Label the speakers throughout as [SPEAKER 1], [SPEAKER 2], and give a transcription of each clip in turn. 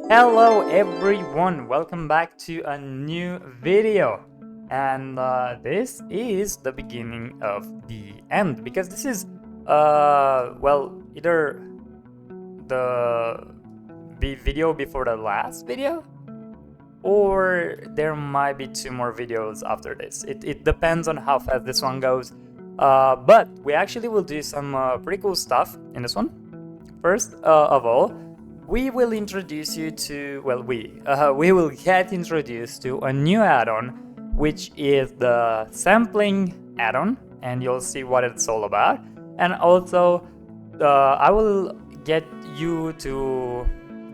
[SPEAKER 1] Hello everyone, welcome back to a new video. And this is the beginning of the end, because this is either the video before the last video, or there might be two more videos after this. It depends on how fast this one goes, but we actually will do some pretty cool stuff in this one. First of all, we will introduce you to, we will get introduced to a new add-on, which is the Sapling add-on, and you'll see what it's all about. And also, I will get you to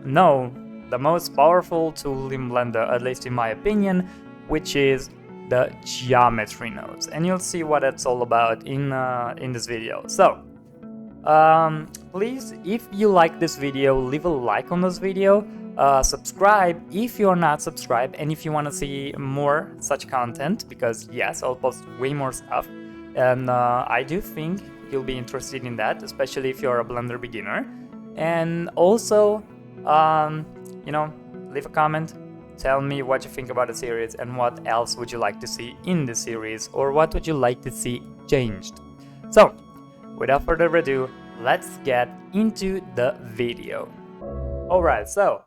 [SPEAKER 1] know the most powerful tool in Blender, at least in my opinion, which is the geometry nodes, and you'll see what it's all about in this video. So please, if you like this video, leave a like on this video, subscribe if you're not subscribed, and if you want to see more such content, because yes, I'll post way more stuff, and I do think you'll be interested in that, especially if you're a Blender beginner. And also, leave a comment, tell me what you think about the series and what else would you like to see in the series, or what would you like to see changed. So without further ado, let's get into the video. Alright, so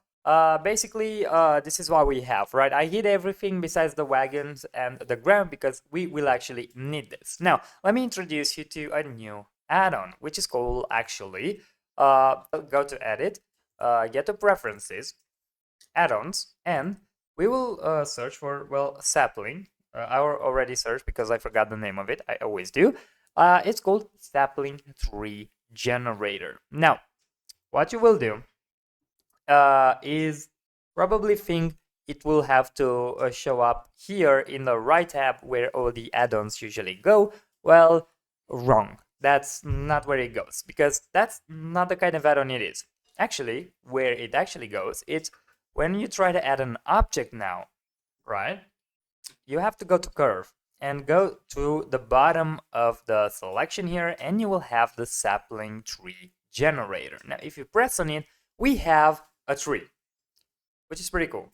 [SPEAKER 1] basically this is what we have, right? I hid everything besides the wagons and the ground because we will actually need this. Now, let me introduce you to a new add-on, which is called actually, go to Edit, get to Preferences, Add-ons, and we will search for, Sapling. I already searched because I forgot the name of it, I always do. It's called Sapling Tree Generator. Now, what you will do is probably think it will have to show up here in the right tab where all the add-ons usually go. Well, wrong. That's not where it goes, because that's not the kind of add-on it is. Actually, where it actually goes, it's when you try to add an object now, right? You have to go to Curve and go to the bottom of the selection here, and you will have the Sapling Tree Generator. Now, if you press on it, we have a tree, which is pretty cool.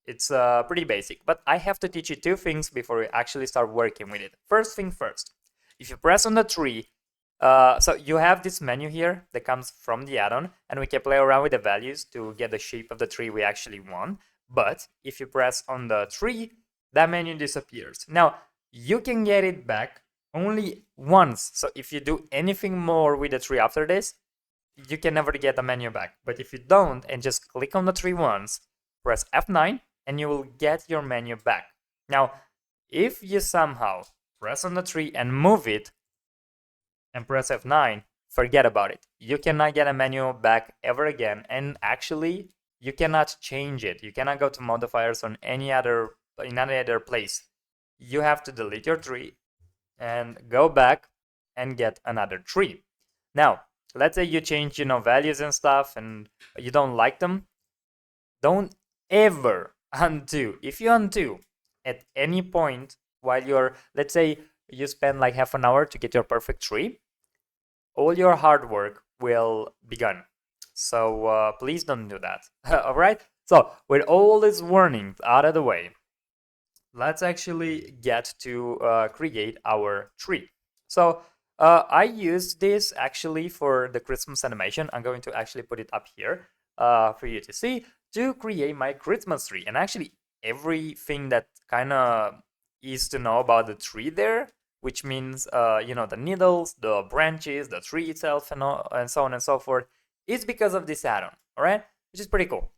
[SPEAKER 1] It's pretty basic, but I have to teach you two things before we actually start working with it. First thing first, if you press on the tree, so you have this menu here that comes from the add-on, and we can play around with the values to get the shape of the tree we actually want. But if you press on the tree, that menu disappears. Now, you can get it back only once. So if you do anything more with the tree after this, you can never get the menu back. But if you don't and just click on the tree once, press F9, and you will get your menu back. Now, if you somehow press on the tree and move it and press F9, forget about it. You cannot get a menu back ever again. And actually, you cannot change it. You cannot go to modifiers in any other place. You have to delete your tree and go back and get another tree. Now, let's say you change, values and stuff, and you don't like them. Don't ever undo. If you undo at any point while you're, let's say you spend like half an hour to get your perfect tree, all your hard work will be gone. So please don't do that. All right. So with all these warnings out of the way, let's actually get to create our tree. So I used this actually for the Christmas animation. I'm going to actually put it up here for you to see, to create my Christmas tree. And actually everything that kind of is to know about the tree there, which means, the needles, the branches, the tree itself, and so on and so forth, is because of this add-on, all right? Which is pretty cool.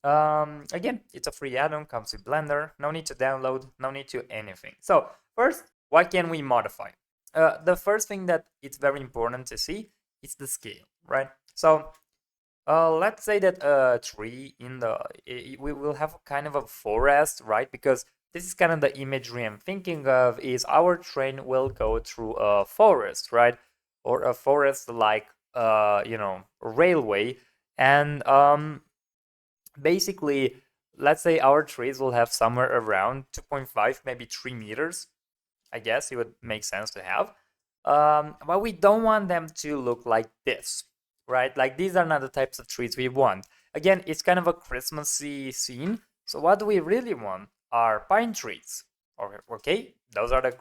[SPEAKER 1] Again, it's a free add-on, comes with Blender, no need to download, no need to anything. So first, what can we modify? The first thing that it's very important to see is the scale, right? So let's say that a tree we will have kind of a forest, right? Because this is kind of the imagery I'm thinking of, is our train will go through a forest, right? Or a forest like, railway. And basically, let's say our trees will have somewhere around 2.5, maybe 3 meters. I guess it would make sense to have. But we don't want them to look like this, right? Like, these are not the types of trees we want. again, it's kind of a Christmassy scene. So what we really want are pine trees. Okay, those are the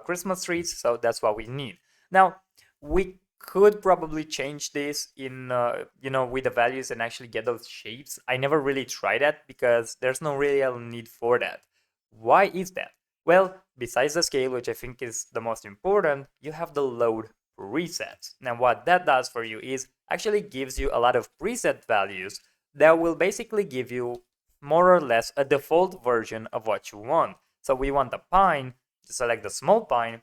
[SPEAKER 1] Christmas trees, so that's what we need. Now, we could probably change this in, with the values and actually get those shapes. I never really tried that because there's no real need for that. Why is that? Well, besides the scale, which I think is the most important, you have the load preset. Now, what that does for you is actually gives you a lot of preset values that will basically give you more or less a default version of what you want. So we want the pine, to select the small pine,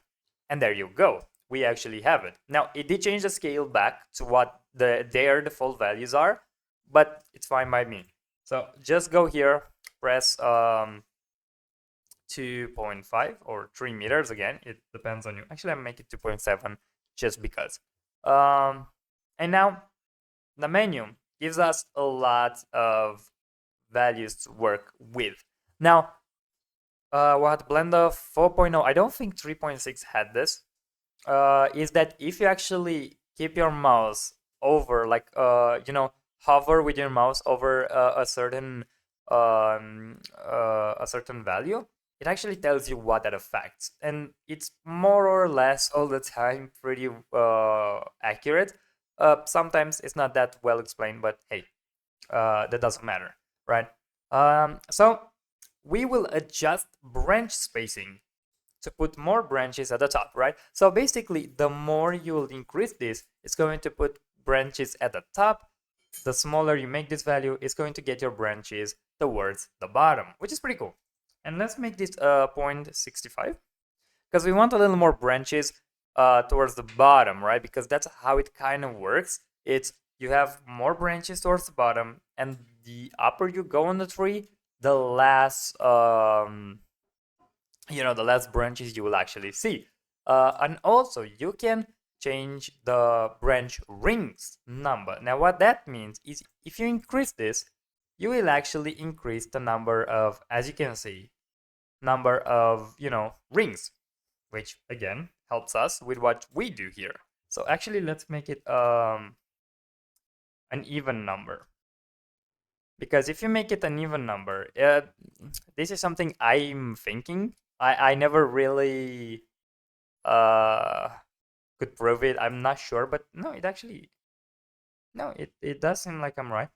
[SPEAKER 1] and there you go. We actually have it. Now, it did change the scale back to what their default values are, but it's fine by me. So just go here, press 2.5 or 3 meters again. It depends on you. Actually, I make it 2.7 just because. And now the menu gives us a lot of values to work with. Now, what Blender 4.0, I don't think 3.6 had this, is that if you actually keep your mouse over, like, hover with your mouse over a certain value, it actually tells you what that affects, and it's more or less all the time pretty accurate. Sometimes it's not that well explained, but hey, that doesn't matter, right? So we will adjust branch spacing to put more branches at the top, right? So basically, the more you will increase this, it's going to put branches at the top. The smaller you make this value, it's going to get your branches towards the bottom, which is pretty cool. And let's make this 0.65, because we want a little more branches towards the bottom, right? Because that's how it kind of works. It's you have more branches towards the bottom, and the upper you go on the tree, the less the less branches you will actually see. And also you can change the branch rings number. Now what that means is if you increase this, you will actually increase the number of, as you can see, number of rings, which again helps us with what we do here. So actually let's make it an even number, because if you make it an even number, this is something I'm thinking. I never really could prove it. I'm not sure, but no, it does seem like I'm right.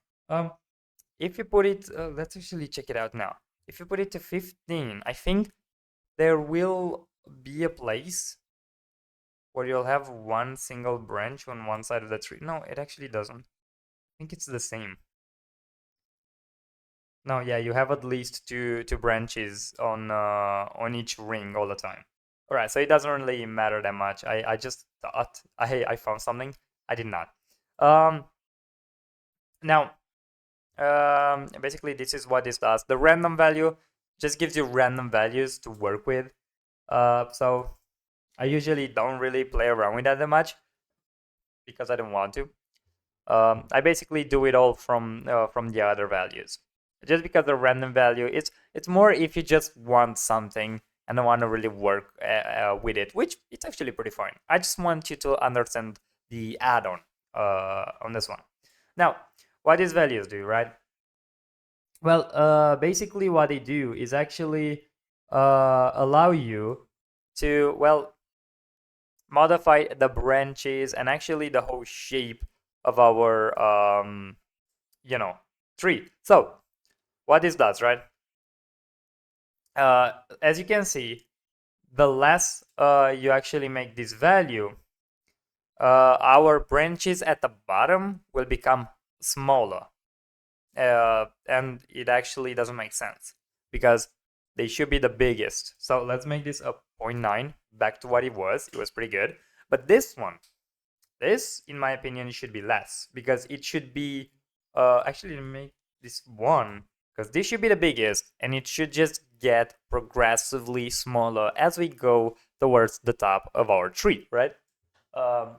[SPEAKER 1] If you put it, let's actually check it out now. If you put it to 15, I think there will be a place where you'll have one single branch on one side of the tree. No, it actually doesn't. I think it's the same. No, yeah, you have at least two branches on each ring all the time. All right, so it doesn't really matter that much. I just thought I found something. I did not. Now, basically this is what this does. The random value just gives you random values to work with. So I usually don't really play around with that much because I don't want to. I basically do it all from the other values. Just because the random value, it's more if you just want something and don't want to really work with it, which it's actually pretty fine. I just want you to understand the add-on on this one. Now, what these values do, right? Well, basically what they do is actually allow you to, well, modify the branches and actually the whole shape of our tree. So what this does, right? As you can see, the less you actually make this value, our branches at the bottom will become smaller. And it actually doesn't make sense because they should be the biggest. So let's make this a 0.9 back to what it was. It was pretty good. But this one, in my opinion, should be less because it should be actually make this 1, because this should be the biggest, and it should just get progressively smaller as we go towards the top of our tree, right?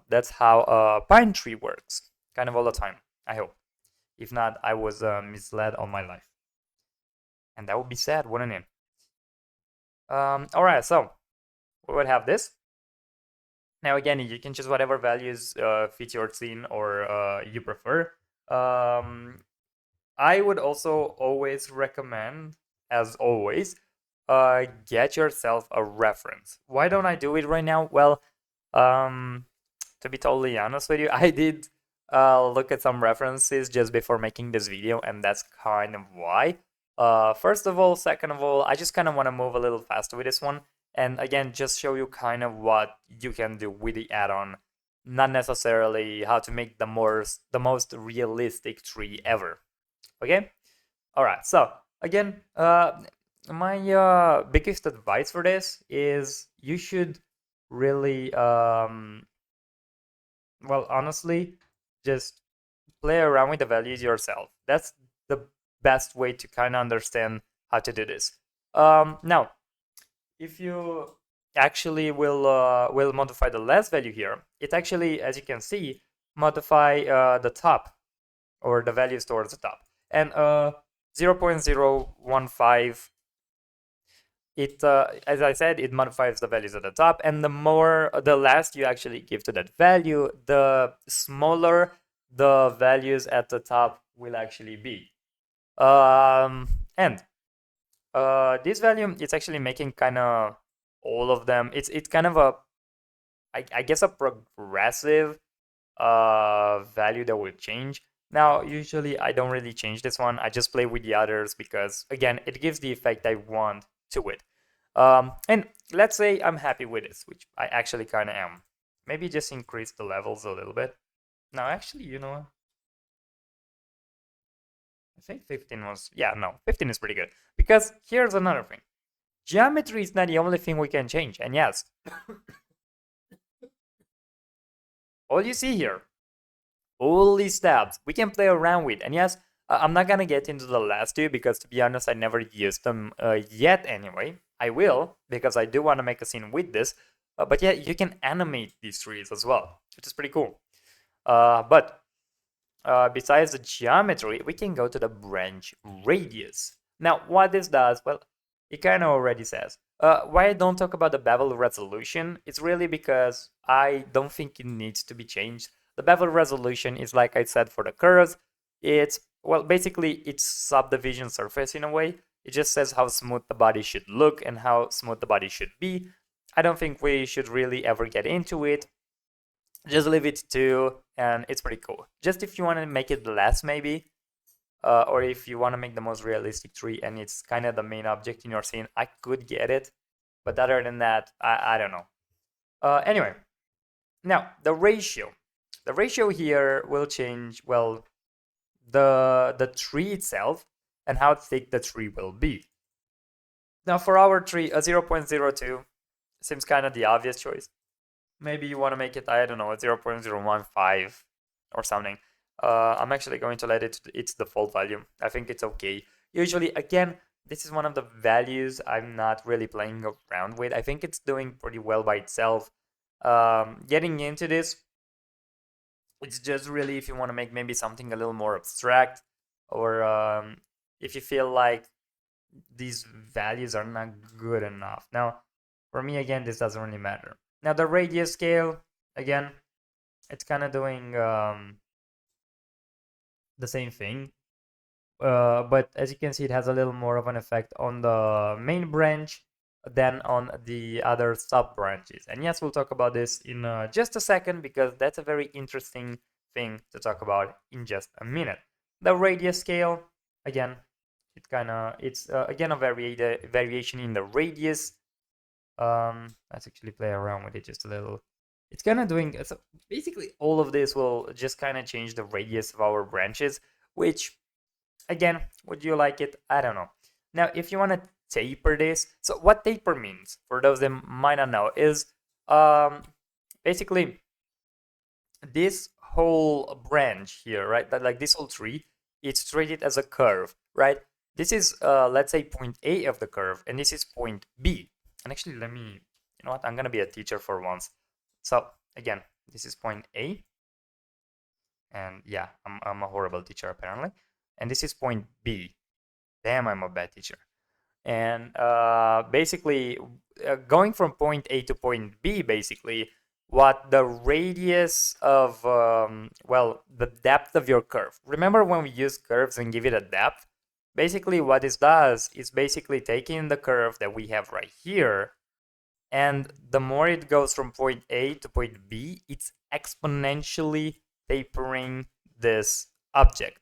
[SPEAKER 1] That's how a pine tree works, kind of all the time, I hope. If not, I was misled all my life. And that would be sad, wouldn't it? All right, so we would have this. Now, again, you can choose whatever values fit your scene or you prefer. I would also always recommend, as always, get yourself a reference. Why don't I do it right now? Well, to be totally honest with you, I did look at some references just before making this video, and that's kind of why. First of all, second of all, I just kind of want to move a little faster with this one, and again, just show you kind of what you can do with the add-on, not necessarily how to make the most realistic tree ever. Okay, all right. So again, my biggest advice for this is you should really well, honestly, just play around with the values yourself. That's the best way to kind of understand how to do this. Now, if you actually will modify the last value here, it actually, as you can see, modify the top, or the values towards the top, and 0.015, it as I said, it modifies the values at the top, and the less you actually give to that value, the smaller the values at the top will actually be. And this value, it's actually making kind of all of them. It's kind of a, I guess, a progressive value that will change. Now, usually I don't really change this one. I just play with the others because, again, it gives the effect I want to it. And let's say I'm happy with this, which I actually kind of am. Maybe just increase the levels a little bit. Now, actually, you know, I think 15 was, yeah, no, 15 is pretty good. Because here's another thing. Geometry is not the only thing we can change. And yes, all you see here, all these tabs, we can play around with. And yes, I'm not gonna get into the last two because, to be honest, I never used them yet anyway. I will, because I do want to make a scene with this. But yeah, you can animate these trees as well, which is pretty cool. But besides the geometry, we can go to the branch radius. Now, what this does, well, it kind of already says. Why I don't talk about the bevel resolution, it's really because I don't think it needs to be changed. The bevel resolution is, like I said, for the curves. It's, well, basically, it's subdivision surface in a way. It just says how smooth the body should look and how smooth the body should be. I don't think we should really ever get into it. Just leave it to, and it's pretty cool. Just if you want to make it less, maybe, or if you want to make the most realistic tree and it's kind of the main object in your scene, I could get it. But other than that, I don't know. Anyway, now the ratio. The ratio here will change, well, the tree itself and how thick the tree will be. Now for our tree, a 0.02 seems kind of the obvious choice. Maybe you want to make it, I don't know, a 0.015 or something. I'm actually going to let it its default value. I think it's okay. Usually, again, this is one of the values I'm not really playing around with. I think it's doing pretty well by itself. Getting into this, it's just really if you want to make maybe something a little more abstract, or if you feel like these values are not good enough. Now, for me, again, this doesn't really matter. Now, the radius scale, again, it's kind of doing the same thing. But as you can see, it has a little more of an effect on the main branch than on the other sub branches. And yes, we'll talk about this in just a second, because that's a very interesting thing to talk about in just a minute. The radius scale, again, it's again a variation in the radius. Let's actually play around with it just a little. It's kind of doing, so basically all of this will just kind of change the radius of our branches, which, again, would you like it? I don't know. Now, if you want to taper this, so what taper means, for those that might not know, is basically this whole branch here, right? That, like this whole tree, it's treated as a curve, right? This is, let's say, point A of the curve, and this is point B. And actually, let me, you know what? I'm gonna be a teacher for once. So again, this is point A, and yeah, I'm a horrible teacher apparently. And this is point B. Damn, I'm a bad teacher. And basically, going from point A to point B, basically, what the radius of, well, the depth of your curve. Remember when we use curves and give it a depth? Basically what this does is basically taking the curve that we have right here, and the more it goes from point A to point B, it's exponentially tapering this object.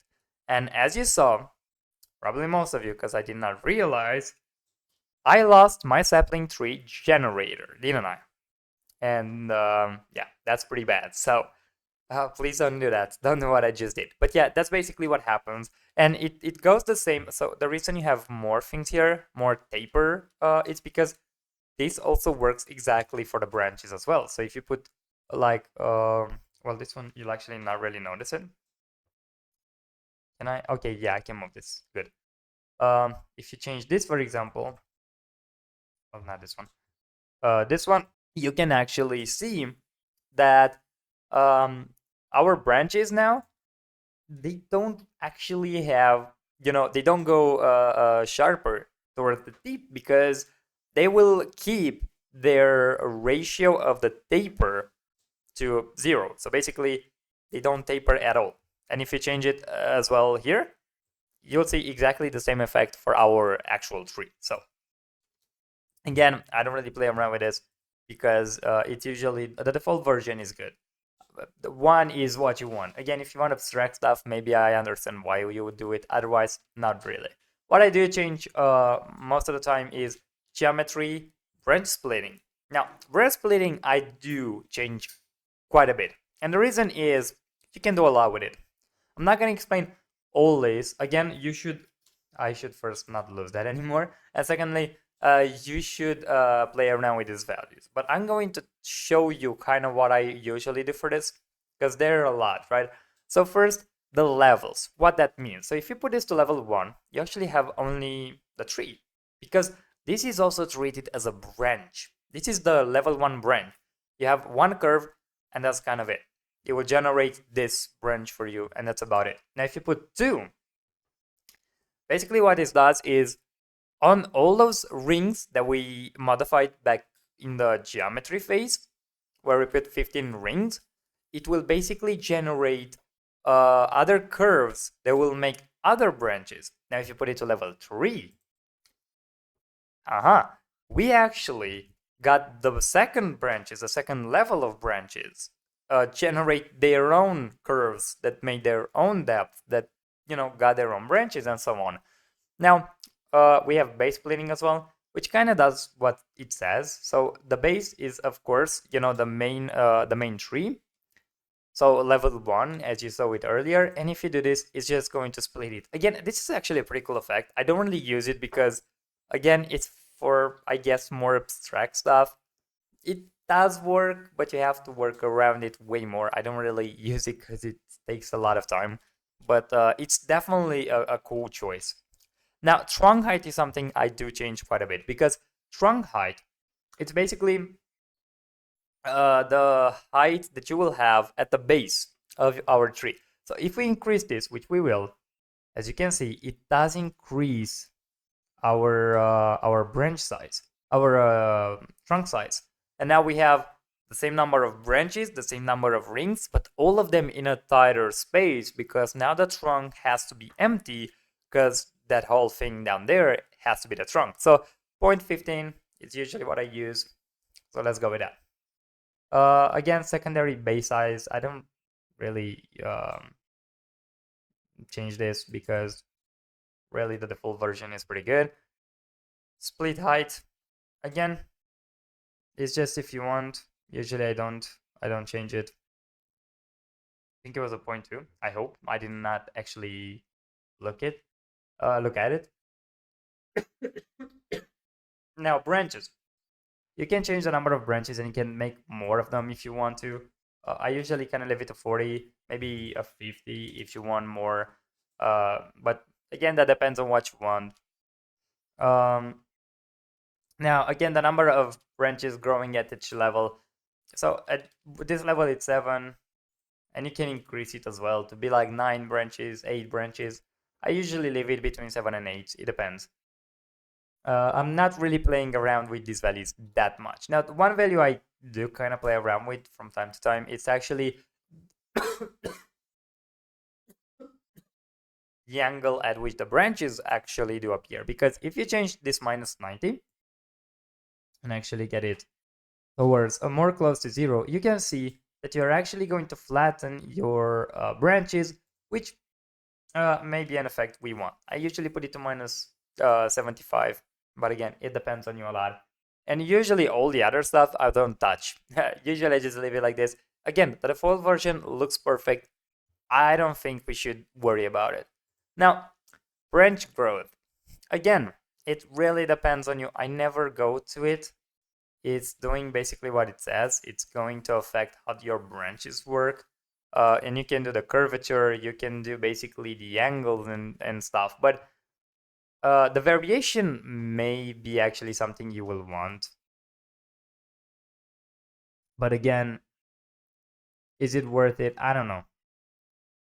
[SPEAKER 1] And as you saw, probably most of you, because I did not realize, I lost my sapling tree generator, didn't I? And yeah, that's pretty bad. So please don't do that. Don't do what I just did. But yeah, that's basically what happens. And it goes the same. So the reason you have more things here, more taper, it's because this also works exactly for the branches as well. So if you put like, well, this one, you'll actually not really notice it. Can I? Okay, yeah, I can move this. Good. If you change this, for example, well, not this one, you can actually see that our branches now, they don't actually have, they don't go sharper towards the tip, because they will keep their ratio of the taper to 0. So basically, they don't taper at all. And if you change it as well here, you'll see exactly the same effect for our actual tree. So again, I don't really play around with this because it's usually, the default version is good. The one is what you want. Again, if you want abstract stuff, maybe I understand why you would do it. Otherwise, not really. What I do change most of the time is geometry, branch splitting. Now, branch splitting, I do change quite a bit. And the reason is you can do a lot with it. I'm not going to explain all this. Again, I should first not lose that anymore. And secondly, you should play around with these values. But I'm going to show you kind of what I usually do for this, because there are a lot, right? So first, the levels, what that means. So if you put this to level 1, you actually have only the tree, because this is also treated as a branch. This is the level 1 branch. You have one curve, and that's kind of it. It will generate this branch for you, and that's about it. Now, if you put 2, basically what this does is, on all those rings that we modified back in the geometry phase, where we put 15 rings, it will basically generate other curves that will make other branches. Now, if you put it to level 3, we actually got the second branches, the second level of branches, generate their own curves that make their own depth, that, got their own branches and so on. Now, we have base splitting as well, which kind of does what it says. So the base is, of course, the main tree. So level 1, as you saw it earlier, and if you do this, it's just going to split it. Again, this is actually a pretty cool effect. I don't really use it because, again, it's for, I guess, more abstract stuff. It does work, but you have to work around it way more. I don't really use it because it takes a lot of time, but it's definitely a cool choice. Now, trunk height is something I do change quite a bit, because trunk height, it's basically the height that you will have at the base of our tree. So if we increase this, which we will, as you can see, it does increase our branch size, our trunk size. And now we have the same number of branches, the same number of rings, but all of them in a tighter space, because now the trunk has to be empty, because that whole thing down there has to be the trunk. So 0.15 is usually what I use. So let's go with that. Again, secondary base size, I don't really change this, because really the default version is pretty good. Split height, again, it's just if you want. Usually I don't change it. I think it was a 0.2. I hope. I did not actually look at it. Now, branches. You can change the number of branches, and you can make more of them if you want to. I usually kind of leave it to 40, maybe a 50 if you want more. But again, that depends on what you want. Now, again, the number of branches growing at each level. So at this level, it's 7, and you can increase it as well to be like 9 branches, 8 branches. I usually leave it between 7 and 8. It depends. I'm not really playing around with these values that much. Now, one value I do kind of play around with from time to time, it's actually the angle at which the branches actually do appear. Because if you change this minus 90 and actually get it towards a more close to 0, you can see that you're actually going to flatten your branches, which may be an effect we want. I usually put it to minus 75, but again, it depends on you a lot. And usually all the other stuff I don't touch. Usually I just leave it like this. Again, the default version looks perfect. I don't think we should worry about it. Now, branch growth. Again, it really depends on you. I never go to it. It's doing basically what it says. It's going to affect how your branches work. And you can do the curvature, you can do basically the angles and stuff. But the variation may be actually something you will want. But again, is it worth it? I don't know.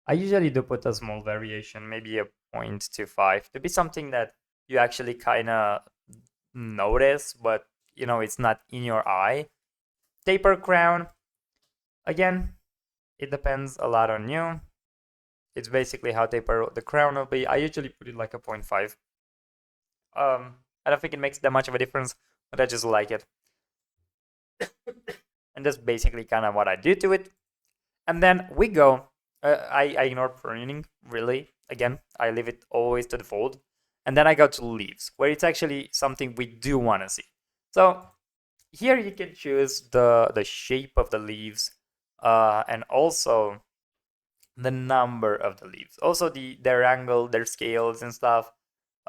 [SPEAKER 1] I usually do put a small variation, maybe a 0.25, to be something that you actually kind of notice, but you know, it's not in your eye. Taper crown, again, it depends a lot on you. It's basically how taper the crown will be. I usually put it like a 0.5. I don't think it makes that much of a difference, but I just like it. And that's basically kind of what I do to it. And then we go. I ignore pruning, really. Again, I leave it always to default. And then I go to leaves, where it's actually something we do want to see. So here you can choose the shape of the leaves, and also the number of the leaves, also their angle, their scales and stuff.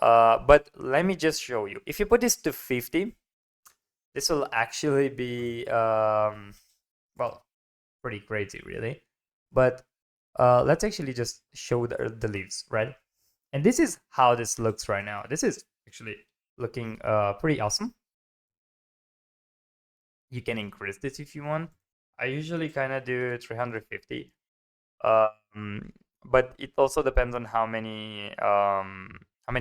[SPEAKER 1] But let me just show you. If you put this to 50, this will actually be well, pretty crazy, really. But let's actually just show the leaves, right? And this is how this looks right now. This is actually looking pretty awesome. You can increase this if you want. I usually kind of do 350. But it also depends on how many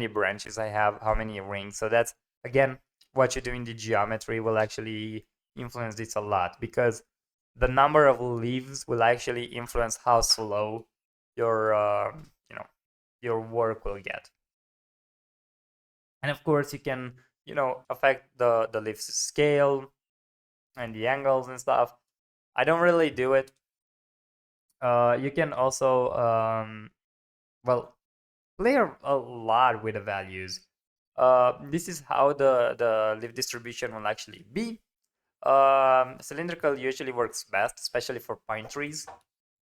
[SPEAKER 1] branches I have, how many rings. So that's, again, what you do in the geometry will actually influence this a lot, because the number of leaves will actually influence how slow your your work will get. And of course, you can affect the leaves scale and the angles and stuff. I don't really do it. You can also well, play a lot with the values. This is how the leaf distribution will actually be. Cylindrical usually works best, especially for pine trees.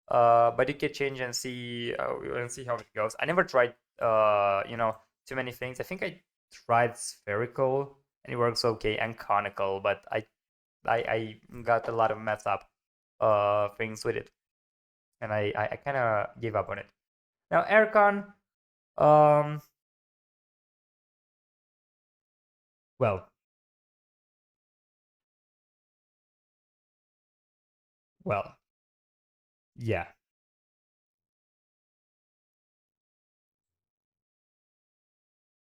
[SPEAKER 1] But you can change and see how it goes. I never tried too many things. I think I tried spherical and it works okay, and conical, but I got a lot of messed up things with it, and I kind of gave up on it. Now aircon, um, well, well, yeah.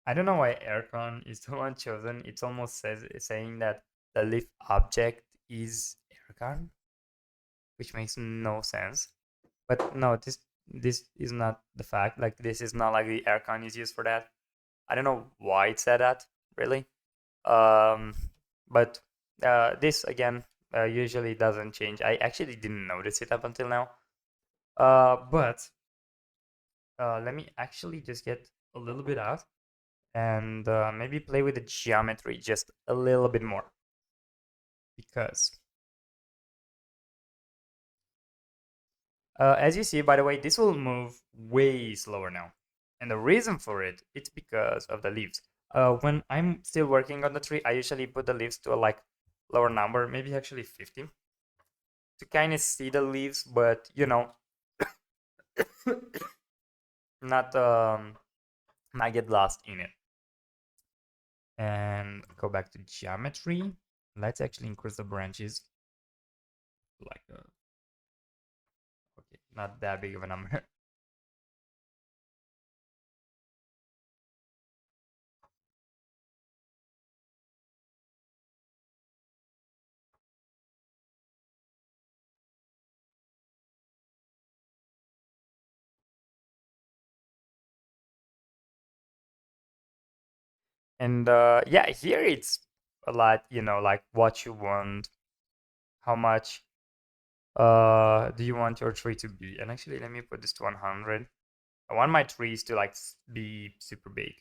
[SPEAKER 1] I don't know why aircon is the one chosen. It's almost saying that the leaf object is aircon, which makes no sense. But no, this is not the fact. Like, this is not like the aircon is used for that. I don't know why it said that, really. Um, but this again usually doesn't change. I actually didn't notice it up until now. But let me actually just get a little bit out and maybe play with the geometry just a little bit more, because as you see, by the way, this will move way slower now. And the reason for it, it's because of the leaves. When I'm still working on the tree, I usually put the leaves to a like lower number, maybe actually 50, to kind of see the leaves, but not not get lost in it. And go back to geometry. Let's actually increase the branches, like okay, not that big of a number. And yeah, here it's a lot, you know, like what you want, how much do you want your tree to be. And actually, let me put this to 100. I want my trees to like be super big.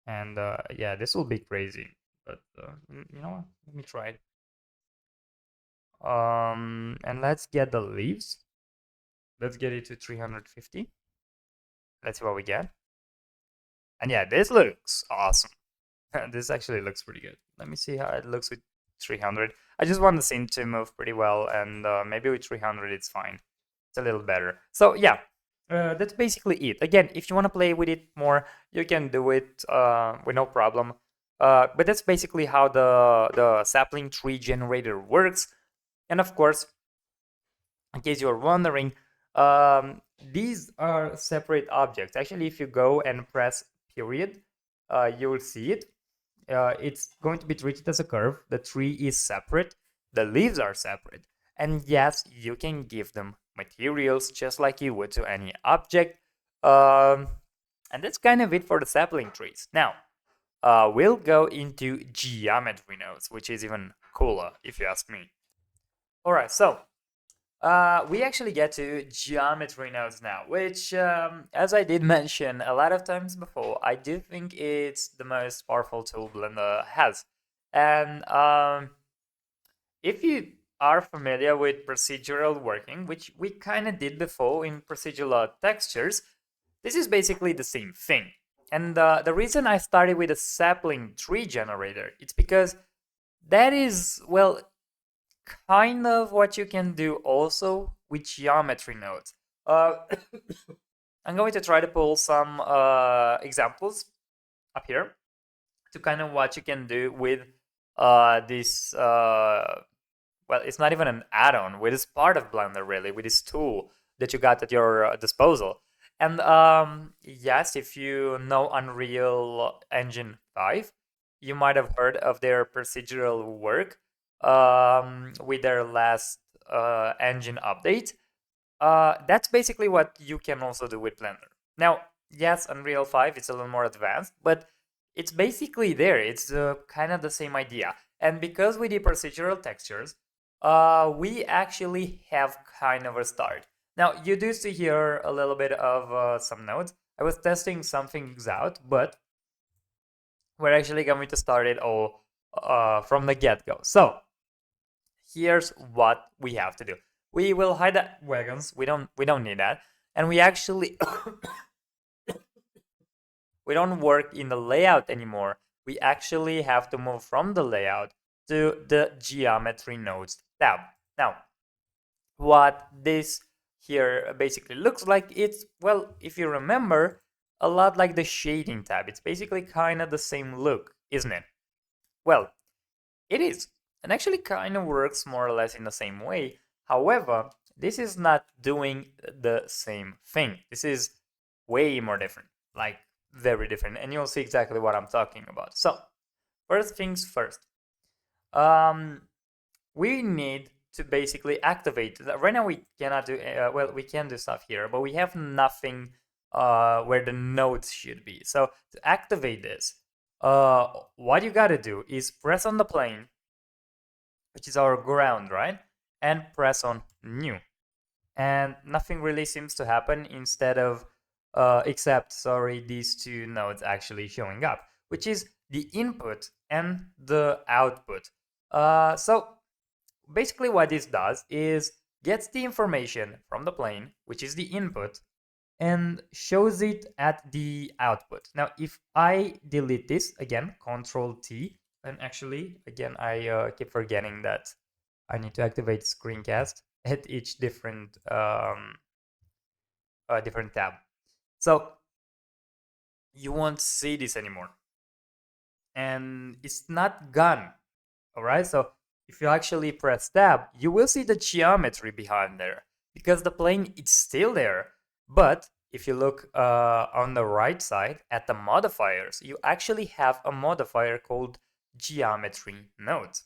[SPEAKER 1] And yeah, this will be crazy, but you know what? Let me try it. And let's get the leaves. Let's get it to 350. Let's see what we get. And yeah, this looks awesome. This actually looks pretty good. Let me see how it looks with 300. I just want the scene to move pretty well, and maybe with 300 it's fine. It's a little better. So yeah, that's basically it. Again, if you want to play with it more, you can do it with no problem. But that's basically how the sapling tree generator works. And of course, in case you're wondering, these are separate objects. Actually, if you go and press period, you will see it. It's going to be treated as a curve. The tree is separate. The leaves are separate. And yes, you can give them materials just like you would to any object. And that's kind of it for the sapling trees. Now, we'll go into geometry nodes, which is even cooler if you ask me. All right, so we actually get to geometry nodes now, which, as I did mention a lot of times before, I do think it's the most powerful tool Blender has. And if you are familiar with procedural working, which we kind of did before in procedural textures, this is basically the same thing. And the reason I started with a sapling tree generator, it's because that is, well, kind of what you can do also with geometry nodes. I'm going to try to pull some examples up here to kind of what you can do with this. Well, it's not even an add-on, with this part of Blender, really, with this tool that you got at your disposal. And yes, if you know Unreal Engine 5, you might have heard of their procedural work with their last engine update. That's basically what you can also do with Blender. Now, yes, Unreal 5 it's a little more advanced, but it's basically there. It's kind of the same idea. And because we did procedural textures, we actually have kind of a start. Now, you do see here a little bit of some nodes. I was testing some things out, but we're actually going to start it all from the get-go. So here's what we have to do. We will hide the wagons. We don't need that. And we actually we don't work in the layout anymore. We actually have to move from the layout to the geometry nodes tab. Now, what this here basically looks like, it's, well, if you remember, a lot like the shading tab. It's basically kind of the same look, isn't it? Well, it is, and actually kind of works more or less in the same way. However, this is not doing the same thing. This is way more different, like very different, and you'll see exactly what I'm talking about. So, first things first, we need to basically activate. Right now we cannot do, well, we can do stuff here, but we have nothing where the nodes should be. So to activate this, what you gotta do is press on the plane, which is our ground, right? And press on new. And nothing really seems to happen instead of, except, sorry, these two nodes actually showing up, which is the input and the output. So basically what this does is gets the information from the plane, which is the input, and shows it at the output. Now, if I delete this, again, Control T, and actually, again, I keep forgetting that I need to activate screencast at each different different tab. So you won't see this anymore, and it's not gone. All right, so if you actually press tab, you will see the geometry behind there because the plane is still there. But if you look on the right side at the modifiers, you actually have a modifier called geometry nodes.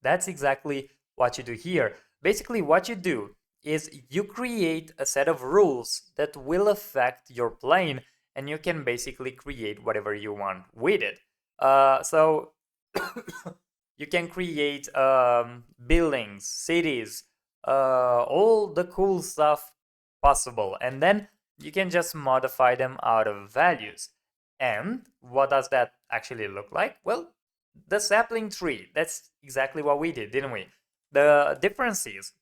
[SPEAKER 1] That's exactly what you do here. Basically, what you do is you create a set of rules that will affect your plane, and you can basically create whatever you want with it. So you can create buildings, cities, all the cool stuff possible, and then you can just modify them out of values. And what does that actually look like? Well, the sapling tree, that's exactly what we did, didn't we? The difference is,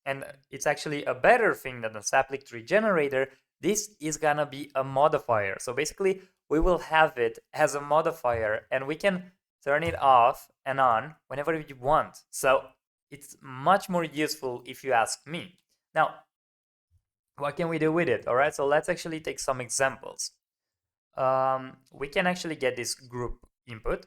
[SPEAKER 1] and it's actually a better thing than the sapling tree generator, this is gonna be a modifier. So basically we will have it as a modifier, and we can turn it off and on whenever you want. So it's much more useful if you ask me. Now, what can we do with it? All right, so let's actually take some examples. We can actually get this group input,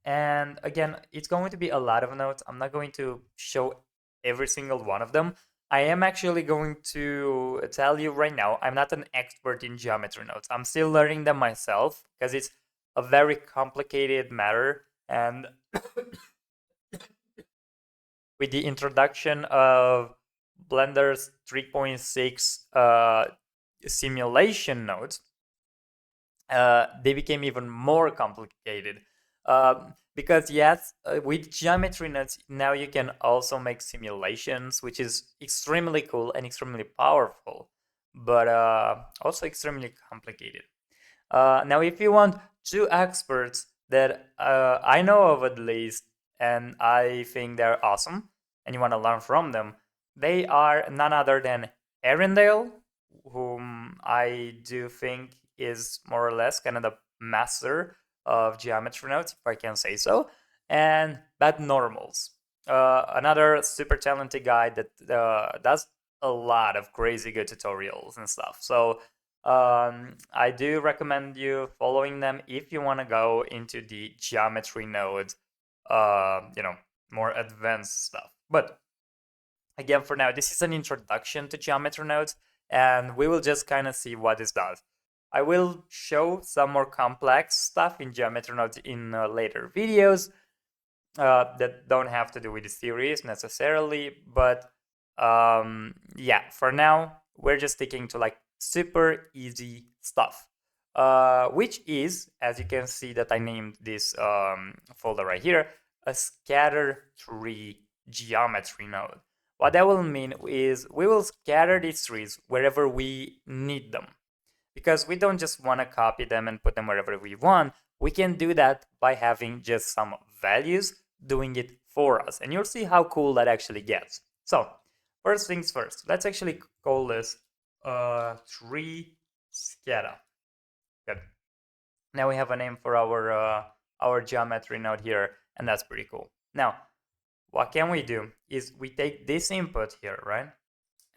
[SPEAKER 1] and again, it's going to be a lot of nodes. I'm not going to show every single one of them. I am actually going to tell you right now, I'm not an expert in geometry nodes. I'm still learning them myself because it's a very complicated matter. And with the introduction of Blender's 3.6 simulation nodes, they became even more complicated. Because yes, with geometry nodes, now you can also make simulations, which is extremely cool and extremely powerful, but also extremely complicated. Now, if you want two experts that I know of at least, and I think they're awesome, and you want to learn from them, they are none other than Erindale, whom I do think is more or less kind of the master of geometry nodes, if I can say so, and Bad Normals, another super talented guy that does a lot of crazy good tutorials and stuff. So I do recommend you following them if you want to go into the geometry nodes, more advanced stuff. But again, for now, this is an introduction to geometry nodes, and we will just kind of see what this does. I will show some more complex stuff in geometry nodes in later videos that don't have to do with the series necessarily, but yeah, for now, we're just sticking to like super easy stuff, which is, as you can see that I named this folder right here, a scatter tree geometry node. What that will mean is we will scatter these trees wherever we need them, because we don't just want to copy them and put them wherever we want. We can do that by having just some values doing it for us, and you'll see how cool that actually gets. So first things first, let's actually call this tree scatter. Good. Now we have a name for our geometry node here, and that's pretty cool. Now, what can we do is we take this input here, right?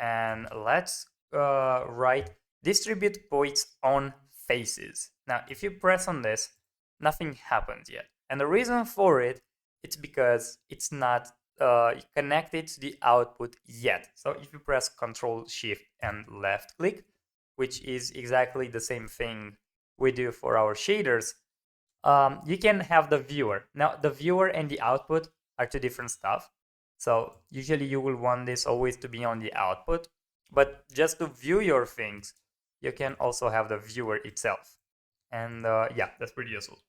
[SPEAKER 1] And let's write distribute points on faces. Now, if you press on this, nothing happens yet. And the reason for it, it's because it's not connected to the output yet. So if you press Control Shift and left click, which is exactly the same thing we do for our shaders, you can have the viewer. Now, the viewer and the output are two different stuff. So usually you will want this always to be on the output, but just to view your things, you can also have the viewer itself. And yeah, that's pretty useful.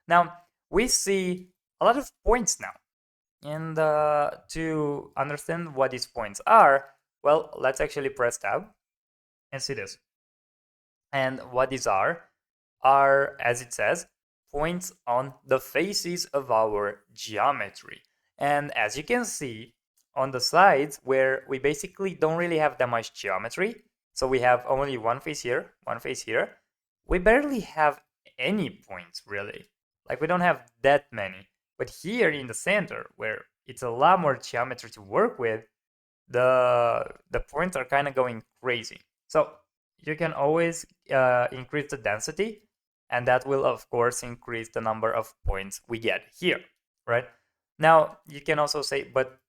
[SPEAKER 1] Now, we see a lot of points now. And to understand what these points are, well, let's actually press tab and see this. And what these are, as it says, points on the faces of our geometry. And as you can see on the sides, where we basically don't really have that much geometry, so we have only one face here, we barely have any points really. Like we don't have that many. But here in the center, where it's a lot more geometry to work with, the points are kind of going crazy. So you can always increase the density, and that will of course increase the number of points we get here, right? Now you can also say, but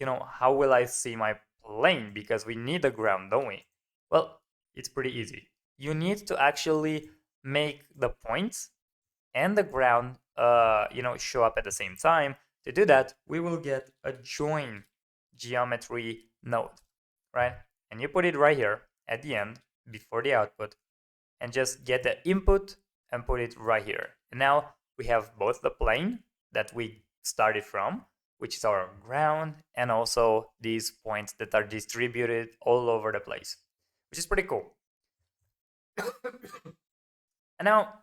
[SPEAKER 1] how will I see my plane, because we need the ground, don't we? Well, it's pretty easy. You need to actually make the points and the ground show up at the same time. To do that, we will get a join geometry node, right? And you put it right here at the end before the output, and just get the input and put it right here. And now we have both the plane that we started from, which is our ground, and also these points that are distributed all over the place, which is pretty cool. And now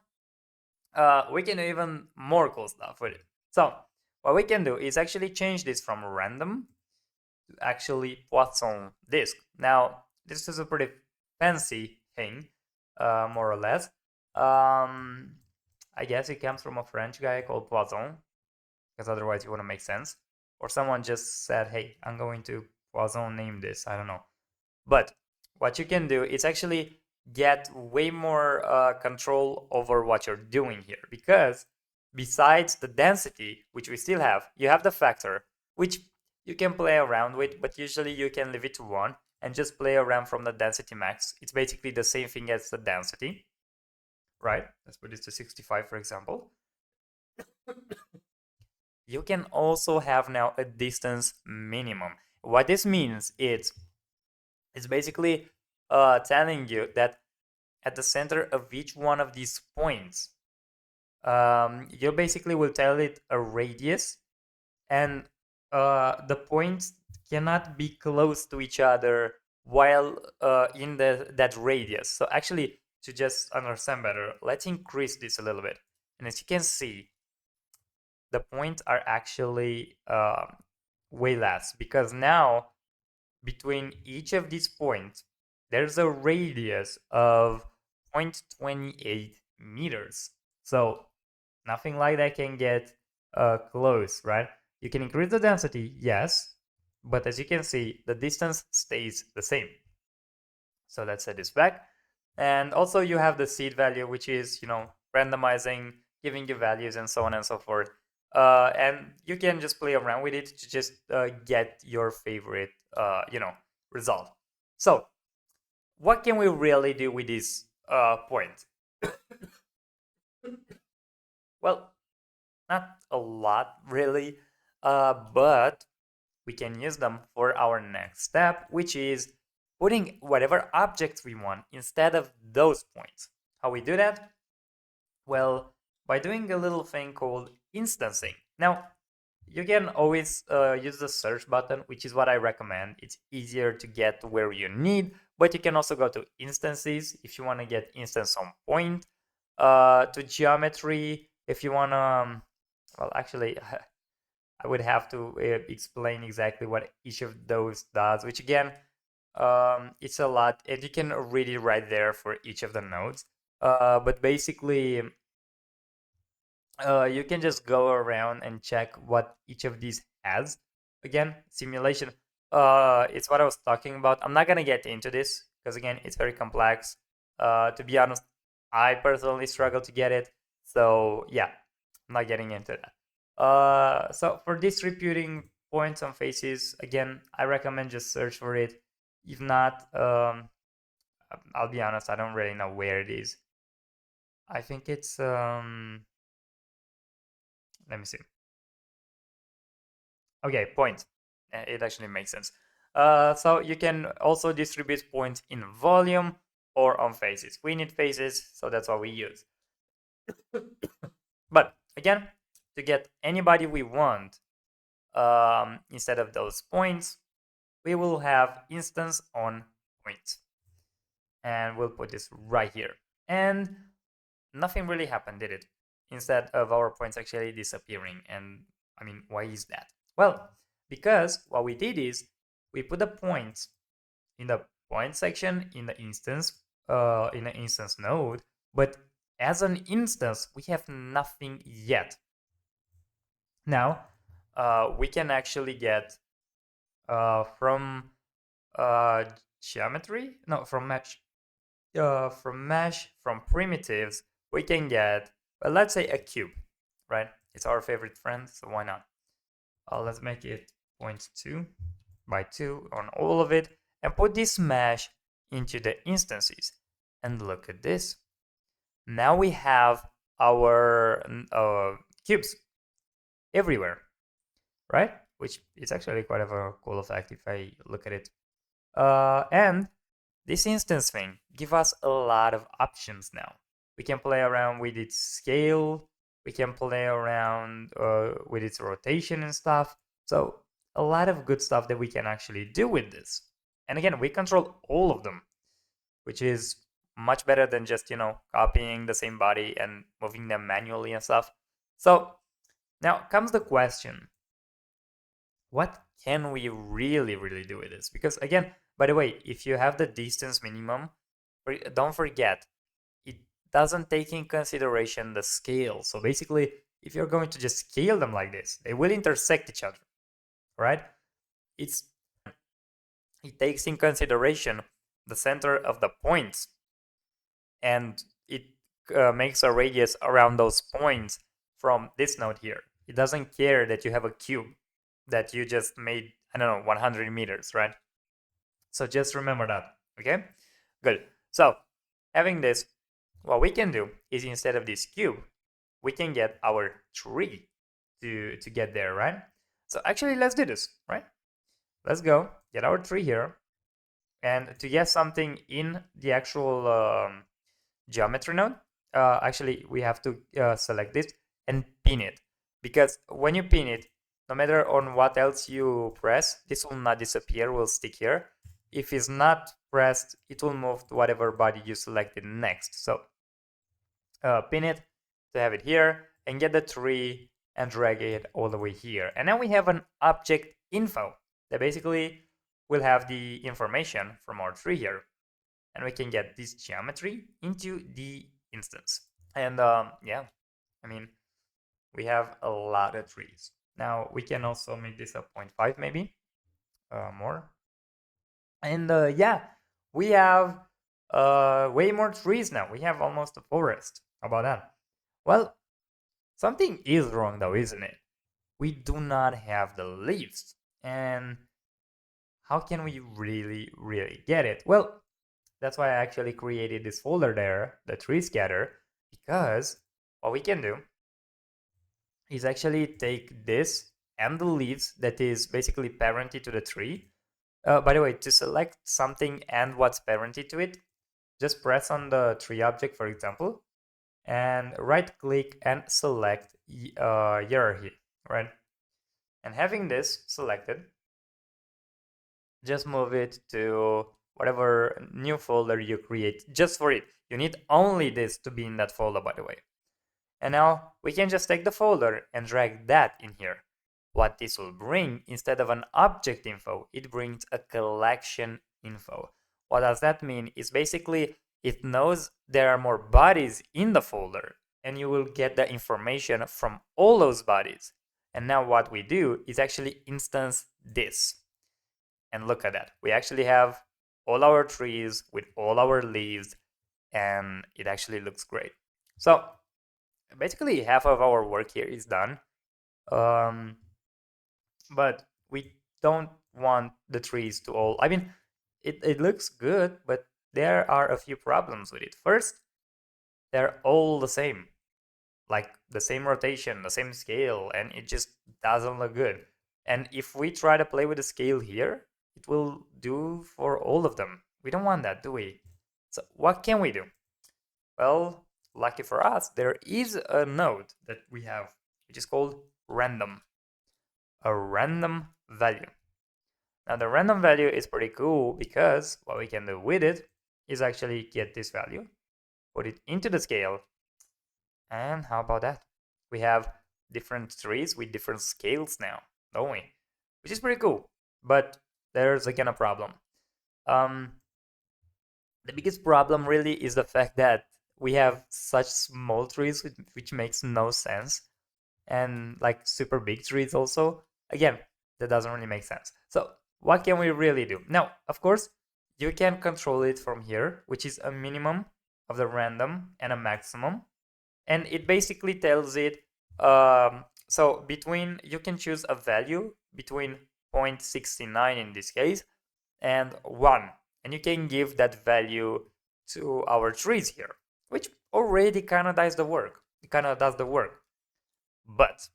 [SPEAKER 1] we can do even more cool stuff with it. So what we can do is actually change this from random to actually Poisson disk. Now this is a pretty fancy thing, more or less. I guess it comes from a French guy called Poisson, because otherwise it wouldn't make sense. Or someone just said, hey, I'm going to Poisson name this. I don't know. But what you can do is actually get way more control over what you're doing here, because besides the density, which we still have, you have the factor, which you can play around with, but usually you can leave it to 1 and just play around from the density max. It's basically the same thing as the density, right? Let's put this to 65, for example. You can also have now a distance minimum. What this means is it's basically telling you that at the center of each one of these points, you basically will tell it a radius, and the points cannot be close to each other while in that radius. So actually, to just understand better, let's increase this a little bit. And as you can see, the points are actually way less, because now between each of these points, there's a radius of 0.28 meters. So nothing like that can get close, right? You can increase the density, yes, but as you can see, the distance stays the same. So let's set this back. And also you have the seed value, which is, randomizing, giving you values and so on and so forth. And you can just play around with it to just get your favorite, result. So what can we really do with this point? Well, not a lot really, but we can use them for our next step, which is putting whatever objects we want instead of those points. How we do that? Well, by doing a little thing called instancing. Now, you can always use the search button, which is what I recommend. It's easier to get to where you need, but you can also go to instances if you want to get instance on point, to geometry if you want to, well, actually, I would have to explain exactly what each of those does, which again, it's a lot, and you can read it right there for each of the nodes. But basically, you can just go around and check what each of these has. Again, simulation, it's what I was talking about. I'm not gonna get into this because again, it's very complex. To be honest, I personally struggle to get it. So yeah, I'm not getting into that. So for distributing points on faces, again, I recommend just search for it. If not, I'll be honest, I don't really know where it is. I think it's let me see. Okay, point. It actually makes sense. So you can also distribute points in volume or on faces. We need faces, so that's what we use. But again, to get anybody we want, instead of those points, we will have instance on point. And we'll put this right here. And nothing really happened, did it? Instead of our points actually disappearing. And I mean, why is that? Well, because what we did is we put the points in the point section in the instance node, but as an instance, we have nothing yet. Now, we can actually get from geometry, no, from mesh, from primitives, we can get, well, let's say a cube, right? It's our favorite friend, so why not? Let's make it 0.2 by 2 on all of it and put this mesh into the instances. And look at this. Now we have our cubes everywhere, right? Which is actually quite of a cool effect if I look at it. And this instance thing give us a lot of options now. We can play around with its scale, we can play around with its rotation and stuff. So a lot of good stuff that we can actually do with this. And again, we control all of them, which is much better than just, copying the same body and moving them manually and stuff. So now comes the question, what can we really do with this? Because again, by the way, if you have the distance minimum, don't forget, it doesn't take in consideration the scale. So basically, if you're going to just scale them like this, they will intersect each other, right? It takes in consideration the center of the points, and it makes a radius around those points from this node here. It doesn't care that you have a cube that you just made, I don't know, 100 meters, right? So just remember that, okay? Good. So having this, what we can do is instead of this cube, we can get our tree to get there, right? So actually, let's do this, right? Let's go get our tree here. And to get something in the actual geometry node, actually, we have to select this and pin it. Because when you pin it, no matter on what else you press, this will not disappear, will stick here. If it's not pressed, it will move to whatever body you selected next. So pin it to have it here and get the tree and drag it all the way here. And then we have an object info that basically will have the information from our tree here. And we can get this geometry into the instance. And yeah, I mean, we have a lot of trees. Now we can also make this a 0.5 maybe, more. And yeah, we have way more trees now. We have almost a forest. How about that? Well, something is wrong though, isn't it? We do not have the leaves. And how can we really get it? Well, that's why I actually created this folder there, the tree scatter, because what we can do is actually take this and the leaves that is basically parented to the tree. By the way, to select something and what's parented to it, just press on the tree object, for example, and right click and select hierarchy, right? And having this selected, just move it to whatever new folder you create just for it. You need only this to be in that folder, by the way. And now we can just take the folder and drag that in here. What this will bring, instead of an object info, it brings a collection info. What does that mean? Is basically it knows there are more bodies in the folder, and you will get the information from all those bodies. And now what we do is actually instance this. And look at that. We actually have all our trees with all our leaves, and it actually looks great. So basically half of our work here is done. But we don't want the trees to all, I mean, it looks good, but there are a few problems with it. First, they're all the same, like the same rotation, the same scale, and it just doesn't look good. And if we try to play with the scale here, it will do for all of them. We don't want that, do we? So what can we do? Well, lucky for us, there is a node that we have, which is called random. A random value. Now the random value is pretty cool because what we can do with it is actually get this value, put it into the scale, and how about that? We have different trees with different scales now, don't we? Which is pretty cool, but there's again a problem. The biggest problem really is the fact that we have such small trees, which makes no sense, and like super big trees also. Again, that doesn't really make sense. So what can we really do? Now, of course, you can control it from here, which is a minimum of the random and a maximum. And it basically tells it, so between, you can choose a value between 0.69 in this case and 1. And you can give that value to our trees here, which already kind of does the work. It kind of does the work. But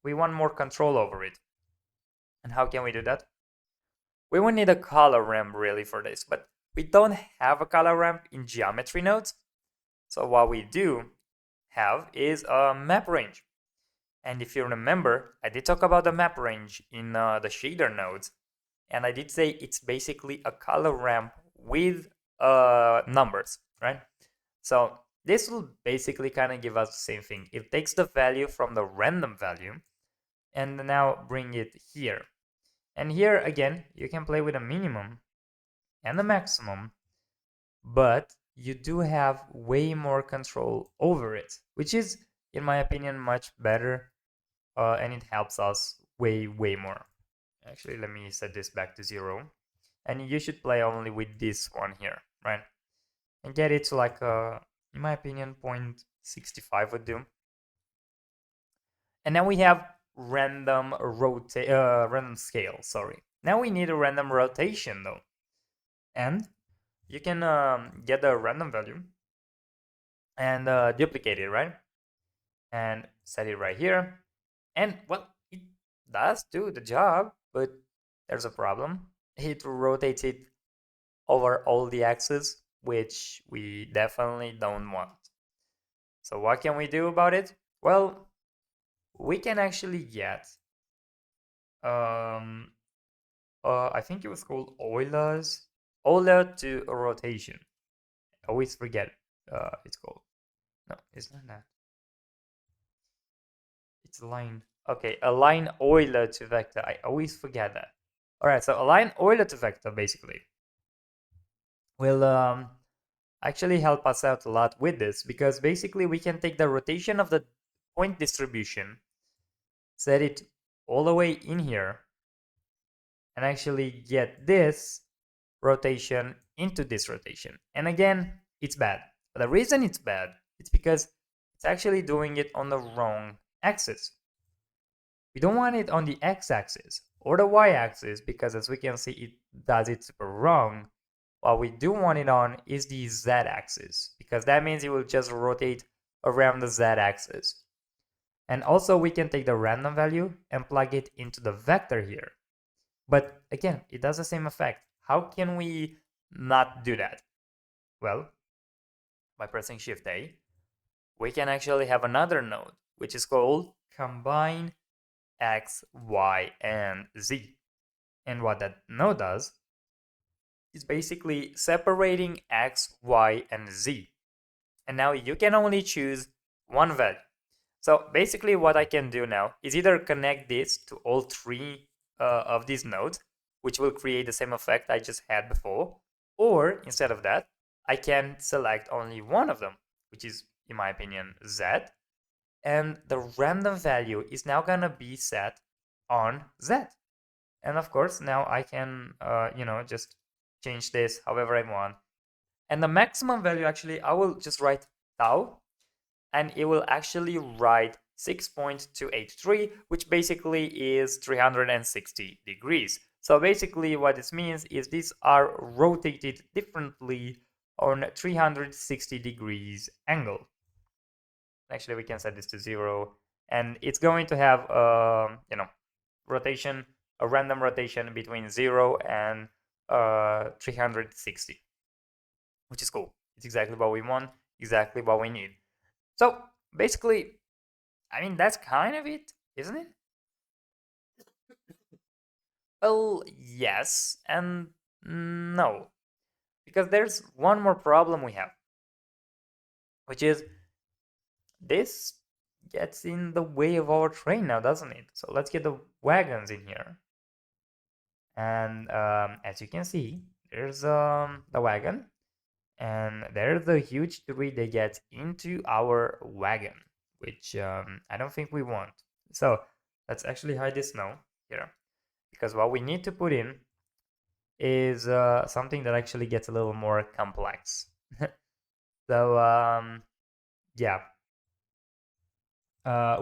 [SPEAKER 1] we want more control over it. And how can we do that? We will need a color ramp really for this, but we don't have a color ramp in geometry nodes. So what we do have is a map range. And if you remember, I did talk about the map range in the shader nodes. And I did say it's basically a color ramp with numbers, right? So this will basically kind of give us the same thing. It takes the value from the random value and now bring it here. And here again, you can play with a minimum and a maximum, but you do have way more control over it, which is, in my opinion, much better, and it helps us way more. Actually, let me set this back to 0, and you should play only with this one here, right? And get it to like in my opinion 0.65 would do. And now we have random scale, sorry. Now we need a random rotation though, and you can get the random value and duplicate it, right? And set it right here. And well, it does do the job, but there's a problem. It rotates it over all the axes, which we definitely don't want. So what can we do about it? Well, we can actually get I think it was called Euler to rotation. I always forget it's called. No, it's not that. It's align. Okay, align Euler to vector. I always forget that. All right, so align Euler to vector basically will actually help us out a lot with this, because basically we can take the rotation of the point distribution, set it all the way in here, and actually get this rotation into this rotation. And again, it's bad. But the reason it's bad, it's because it's actually doing it on the wrong axis. We don't want it on the x-axis or the y-axis, because as we can see, it does it super wrong. What we do want it on is the z-axis, because that means it will just rotate around the z-axis. And also we can take the random value and plug it into the vector here. But again, it does the same effect. How can we not do that? Well, by pressing Shift A, we can actually have another node, which is called combine X, Y, and Z. And what that node does is basically separating X, Y, and Z. And now you can only choose one value. So basically what I can do now is either connect this to all three of these nodes, which will create the same effect I just had before, or instead of that, I can select only one of them, which is, in my opinion, Z, and the random value is now gonna be set on Z. And of course, now I can, just change this however I want. And the maximum value, actually, I will just write tau, and it will actually write 6.283, which basically is 360 degrees. So basically what this means is these are rotated differently on 360 degrees angle. Actually, we can set this to 0, and it's going to have rotation, a random rotation between 0 and 360, which is cool. It's exactly what we want, exactly what we need. So basically, I mean, that's kind of it, isn't it? Well, yes and no, because there's one more problem we have, which is this gets in the way of our train now, doesn't it? So let's get the wagons in here. And as you can see, there's the wagon, and there's the huge tree that gets into our wagon, which I don't think we want. So let's actually hide this now here, because what we need to put in is something that actually gets a little more complex. So yeah,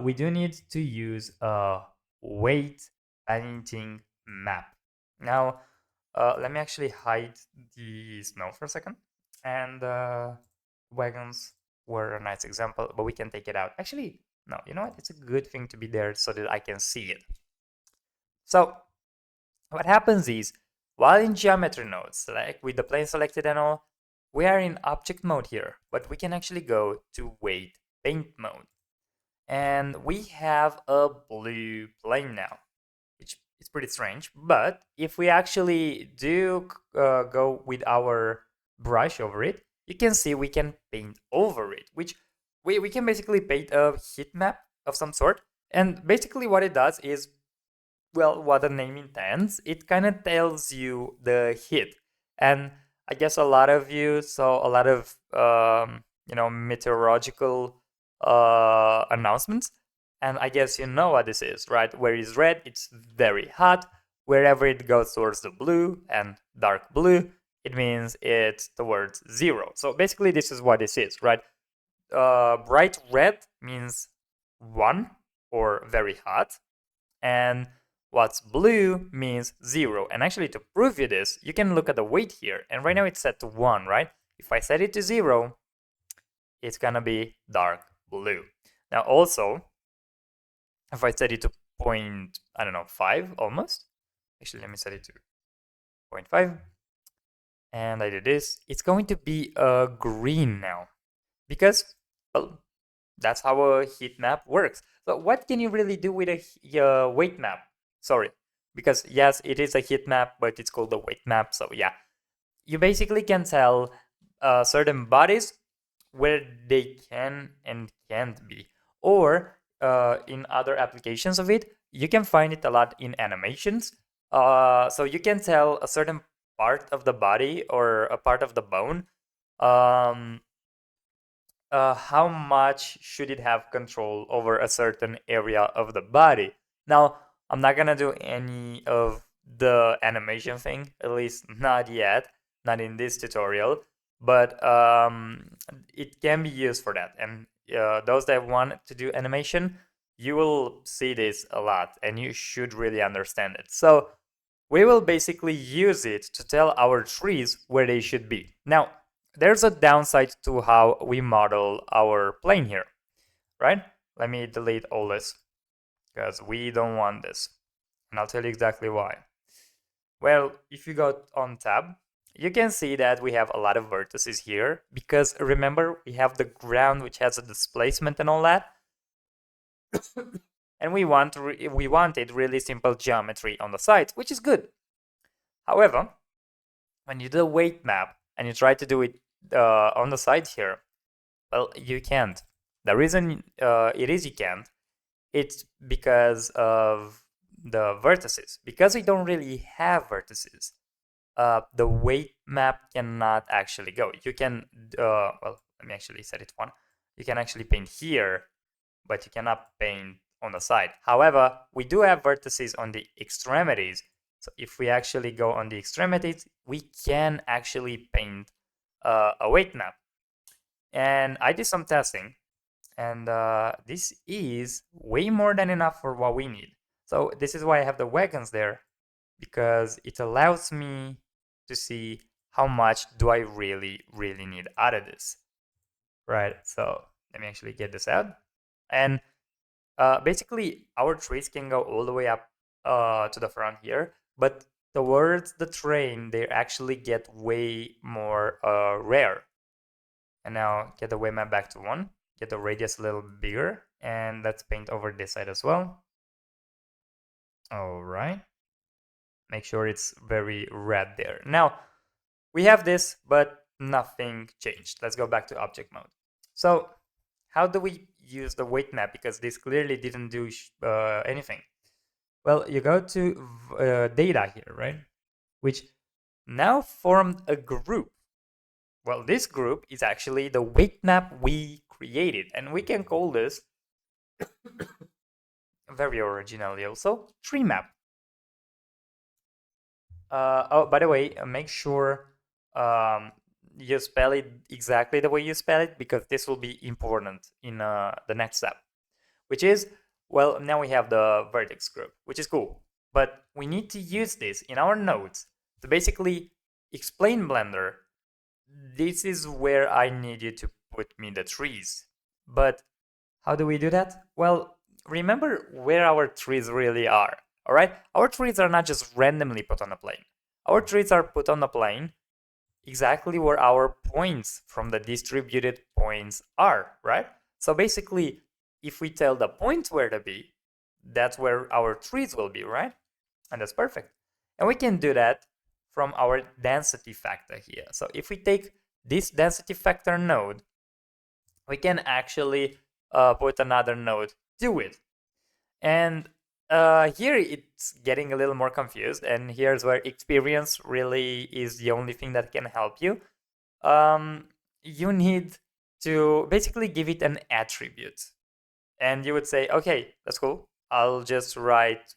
[SPEAKER 1] we do need to use a weight painting map. Now let me actually hide the snow for a second, and wagons were a nice example, but we can take it out. Actually, no, you know what? It's a good thing to be there so that I can see it. So what happens is While in geometry nodes, like with the plane selected and all, we are in object mode here, but we can actually go to weight paint mode. And we have a blue plane now, which is pretty strange. But if we actually do go with our brush over it, you can see we can paint over it, which we can basically paint a heat map of some sort. And basically what it does is, well, what the name intends, it kind of tells you the heat. And I guess a lot of you saw a lot of meteorological announcements, and I guess you know what this is, right? Where it's red, it's very hot. Wherever it goes towards the blue and dark blue, it means it's towards 0. So basically this is what this is, right? Bright red means 1 or very hot, and what's blue means 0. And actually, to prove you this, you can look at the weight here, and right now it's set to 1, right? If I set it to 0, it's gonna be dark blue. Now also, if I set it to point, I don't know, 5 almost. Actually, let me set it to 0.5. And I do this. It's going to be green now, because, well, that's how a heat map works. So what can you really do with a weight map? Sorry, because yes, it is a heat map, but it's called a weight map. So yeah, you basically can tell certain bodies where they can and can't be. Or in other applications of it, you can find it a lot in animations. So you can tell a certain part of the body or a part of the bone, how much should it have control over a certain area of the body. Now, I'm not gonna do any of the animation thing, at least not yet, not in this tutorial, but it can be used for that. And those that want to do animation, you will see this a lot, and you should really understand it. So we will basically use it to tell our trees where they should be. Now, there's a downside to how we model our plane here, right? Let me delete all this, because we don't want this. And I'll tell you exactly why. Well, if you go on tab, you can see that we have a lot of vertices here, because remember, we have the ground which has a displacement and all that. And we wanted really simple geometry on the sides, which is good. However, when you do a weight map and you try to do it on the side here, well, you can't. The reason you can't, it's because of the vertices. Because we don't really have vertices, the weight map cannot actually go. You can, well, let me actually set it one. You can actually paint here, but you cannot paint on the side. However, we do have vertices on the extremities. So if we actually go on the extremities, we can actually paint a weight map. And I did some testing, and this is way more than enough for what we need. So this is why I have the wagons there, because it allows me to see how much do I really need out of this. Right, so let me actually get this out. And basically, our trees can go all the way up to the front here, but towards the train, they actually get way more rare. And now get the weight map back to 1, get the radius a little bigger, and let's paint over this side as well. All right. Make sure it's very red there. Now, we have this, but nothing changed. Let's go back to object mode. So how do we use the weight map? Because this clearly didn't do anything. Well, you go to data here, right? Which now formed a group. Well, this group is actually the weight map we created, and we can call this very originally also tree map. Oh, by the way, make sure you spell it exactly the way you spell it, because this will be important in the next step, which is, well, now we have the vertex group, which is cool, but we need to use this in our nodes to basically explain Blender, this is where I need you to put me the trees. But how do we do that? Well, remember where our trees really are, all right? Our trees are not just randomly put on a plane. our trees are put on the plane exactly where our points from the distributed points are, right? So basically, if we tell the points where to be, that's where our trees will be, right? And that's perfect. And we can do that from our density factor here. So if we take this density factor node, we can actually put another node to it. And here it's getting a little more confused, and here's where experience really is the only thing that can help you. You need to basically give it an attribute. And you would say, okay, that's cool. I'll just write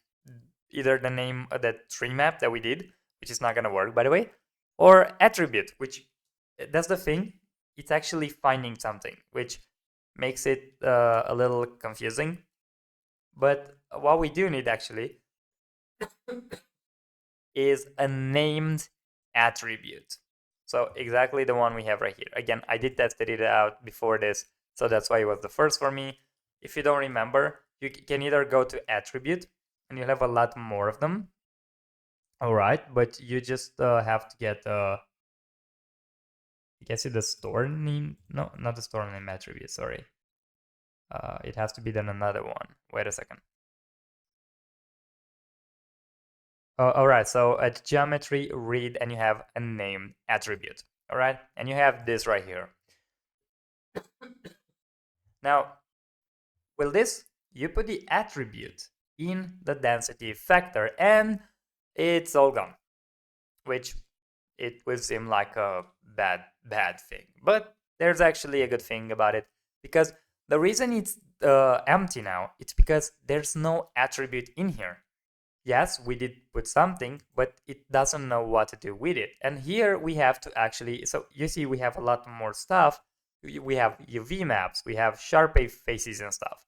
[SPEAKER 1] either the name of the tree map that we did, which is not going to work, by the way, or attribute, which that's the thing. It's actually finding something, which makes it a little confusing. But what we do need actually is a named attribute. So exactly the one we have right here. Again, I did test it out before this, so that's why it was the first for me. If you don't remember, you can either go to attribute, and you'll have a lot more of them. All right, but you just have to get, I guess it's the store name. No, not the store name attribute, sorry. It has to be then another one. Wait a second. All right, so at geometry, read, and you have a name attribute. All right, and you have this right here. Now, with this, you put the attribute in the density factor, and it's all gone, which it would seem like a bad thing. But there's actually a good thing about it, because the reason it's empty now, it's because there's no attribute in here. Yes, we did put something, but it doesn't know what to do with it. And here we have to actually, so you see we have a lot more stuff. We have UV maps, we have Sharpay faces and stuff.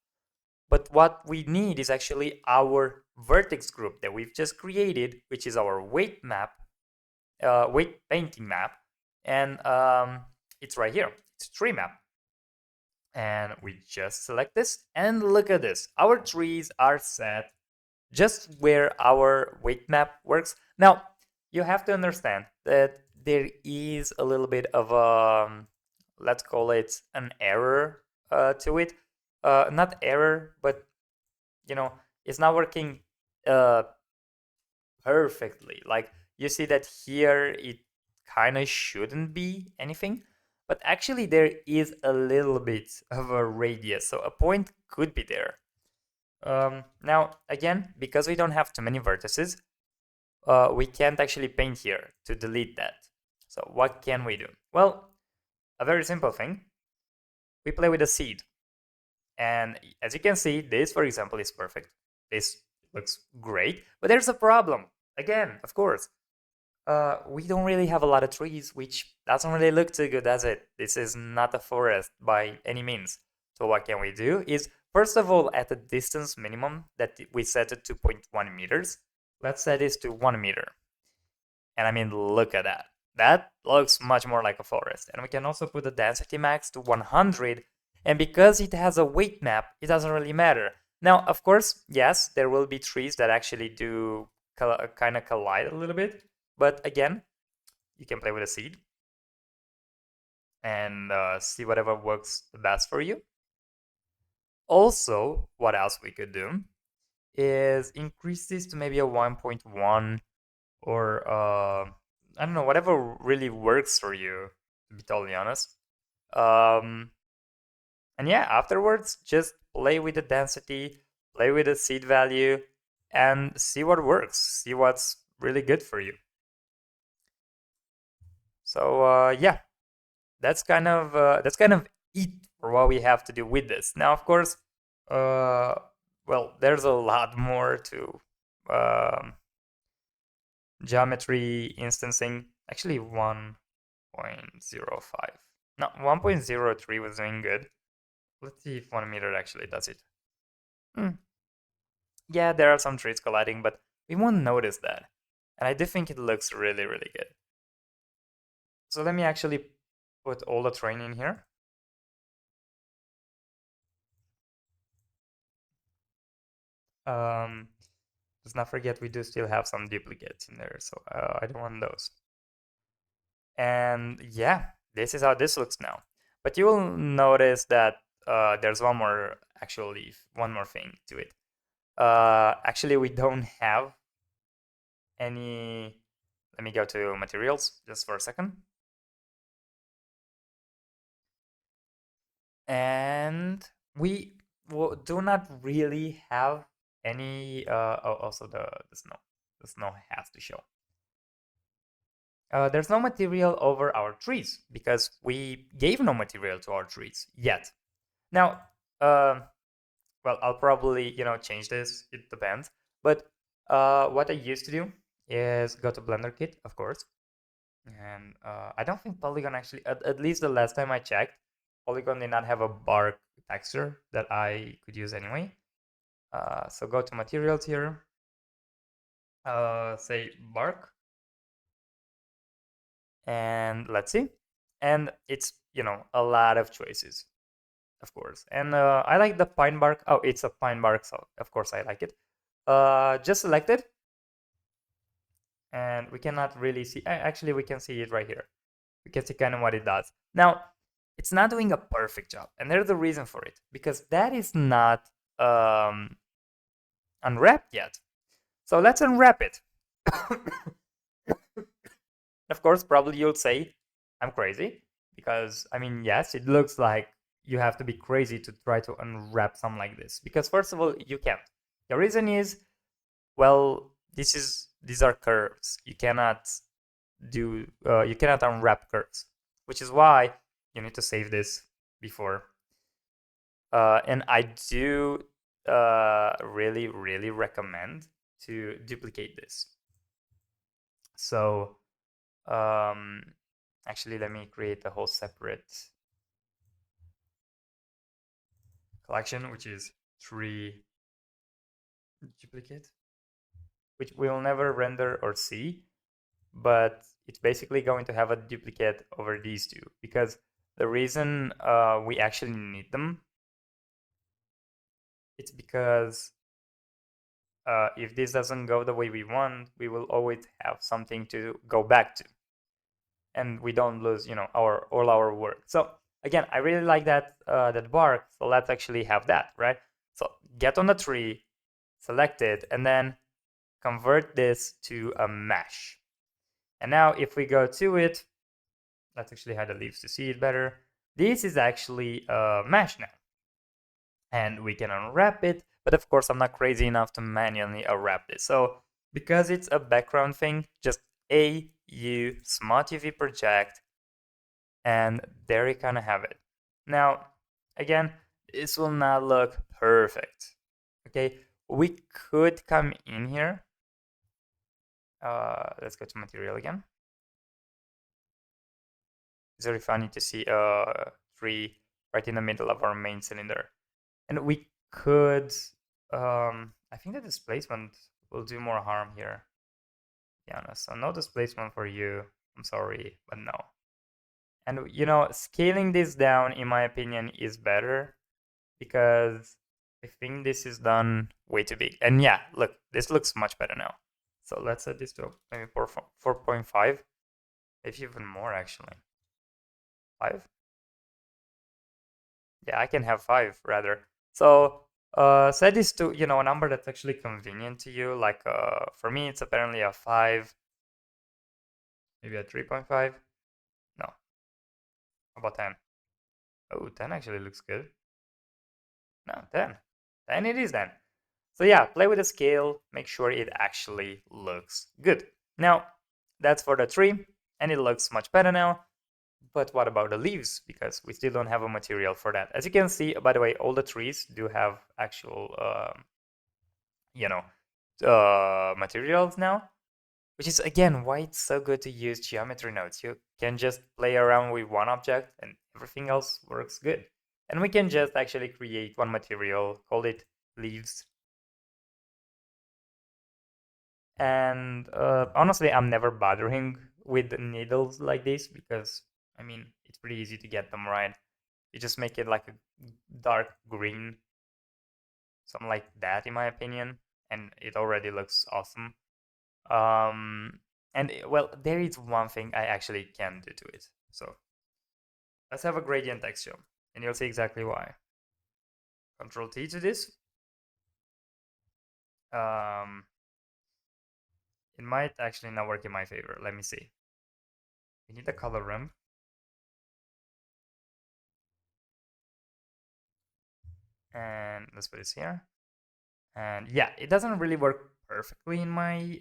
[SPEAKER 1] But what we need is actually our vertex group that we've just created, which is our weight map, weight painting map. And it's right here, it's tree map. And we just select this, and look at this. Our trees are set just where our weight map works. Now, you have to understand that there is a little bit of a, let's call it an error to it. Not error, but you know, it's not working perfectly. Like you see that here, it kind of shouldn't be anything, but actually there is a little bit of a radius, so a point could be there. Now, again, because we don't have too many vertices, we can't actually paint here to delete that. So what can we do? Well, a very simple thing. We play with a seed. And as you can see, this, for example, is perfect. This looks great, but there's a problem. Again, of course, we don't really have a lot of trees, which doesn't really look too good, does it? This is not a forest by any means. So what can we do is, first of all, at the distance minimum that we set to 2.1 meters, let's set this to 1 meter. And I mean, look at that. That looks much more like a forest. And we can also put the density max to 100. And because it has a weight map, it doesn't really matter. Now, of course, yes, there will be trees that actually do kind of collide a little bit. But again, you can play with a seed and see whatever works the best for you. Also, what else we could do is increase this to maybe a 1.1 or I don't know, whatever really works for you, to be totally honest. And yeah, afterwards, just play with the density, play with the seed value, and see what works, see what's really good for you. So yeah, that's kind of it for what we have to do with this. Now, of course, well, there's a lot more to geometry instancing. Actually, 1.05. No, 1.03 was doing good. Let's see if 1 meter actually does it. Yeah, there are some trees colliding, but we won't notice that. And I do think it looks really, really good. So let me actually put all the terrain in here. Um, let's not forget we do still have some duplicates in there, so I don't want those. And yeah, this is how this looks now. But you will notice that there's one more one more thing to it. Actually, we don't have any. Let me go to materials just for a second. And we do not really have any. Oh, also the snow. The snow has to show. There's no material over our trees because we gave no material to our trees yet. Now, well, I'll probably change this. It depends. But what I used to do is go to Blender Kit, of course, and I don't think Polygon actually. At least the last time I checked, Polygon did not have a bark texture that I could use anyway. So go to materials here. Say bark, and let's see. And it's a lot of choices, of course. And I like the pine bark. Oh, it's a pine bark, so of course I like it. Just select it, and we cannot really see. Actually, we can see it right here. We can see kind of what it does. Now, it's not doing a perfect job, and there's a reason for it, because that is not unwrapped yet. So let's unwrap it. Of course, probably you'll say I'm crazy, because I mean, yes, it looks like you have to be crazy to try to unwrap something like this, because first of all, you can't. The reason is, well, these are curves. You cannot unwrap curves, which is why you need to save this before. And I do really recommend to duplicate this. So actually, let me create a whole separate collection, which is 3 duplicate, which we will never render or see, but it's basically going to have a duplicate over these two, because the reason we actually need them, it's because if this doesn't go the way we want, we will always have something to go back to, and we don't lose all our work. So again, I really like that that bark, so let's actually have that, right? So get on the tree, select it, and then convert this to a mesh. And now if we go to it, let's actually hide the leaves to see it better. This is actually a mesh now, and we can unwrap it, but of course I'm not crazy enough to manually unwrap this. So because it's a background thing, just AU Smart UV project, and there you kind of have it. Now again, this will not look perfect. Okay, we could come in here. Let's go to material again. It's very funny to see a tree right in the middle of our main cylinder. And we could, I think the displacement will do more harm here. To be honest, so no displacement for you. I'm sorry, but no. And scaling this down, in my opinion, is better, because I think this is done way too big. And yeah, look, this looks much better now. So let's set this to maybe 4.5, if even more actually. 5? Yeah, I can have 5 rather. So set this to a number that's actually convenient to you. Like for me, it's apparently a 5, maybe a 3.5. No, about 10. Oh, 10 actually looks good. No, 10. 10 it is then. So yeah, play with the scale, make sure it actually looks good. Now, that's for the tree, and it looks much better now. But what about the leaves? Because we still don't have a material for that. As you can see, by the way, all the trees do have actual, materials now, which is again why it's so good to use geometry nodes. You can just play around with one object and everything else works good. And we can just actually create one material, call it leaves. And honestly, I'm never bothering with needles like this, because I mean, it's pretty easy to get them right. You just make it like a dark green, something like that, in my opinion, and it already looks awesome. And well, there is one thing I actually can do to it. So let's have a gradient texture, and you'll see exactly why. Control T to this. It might actually not work in my favor. Let me see. We need a color ramp. And let's put this here. And yeah, it doesn't really work perfectly in my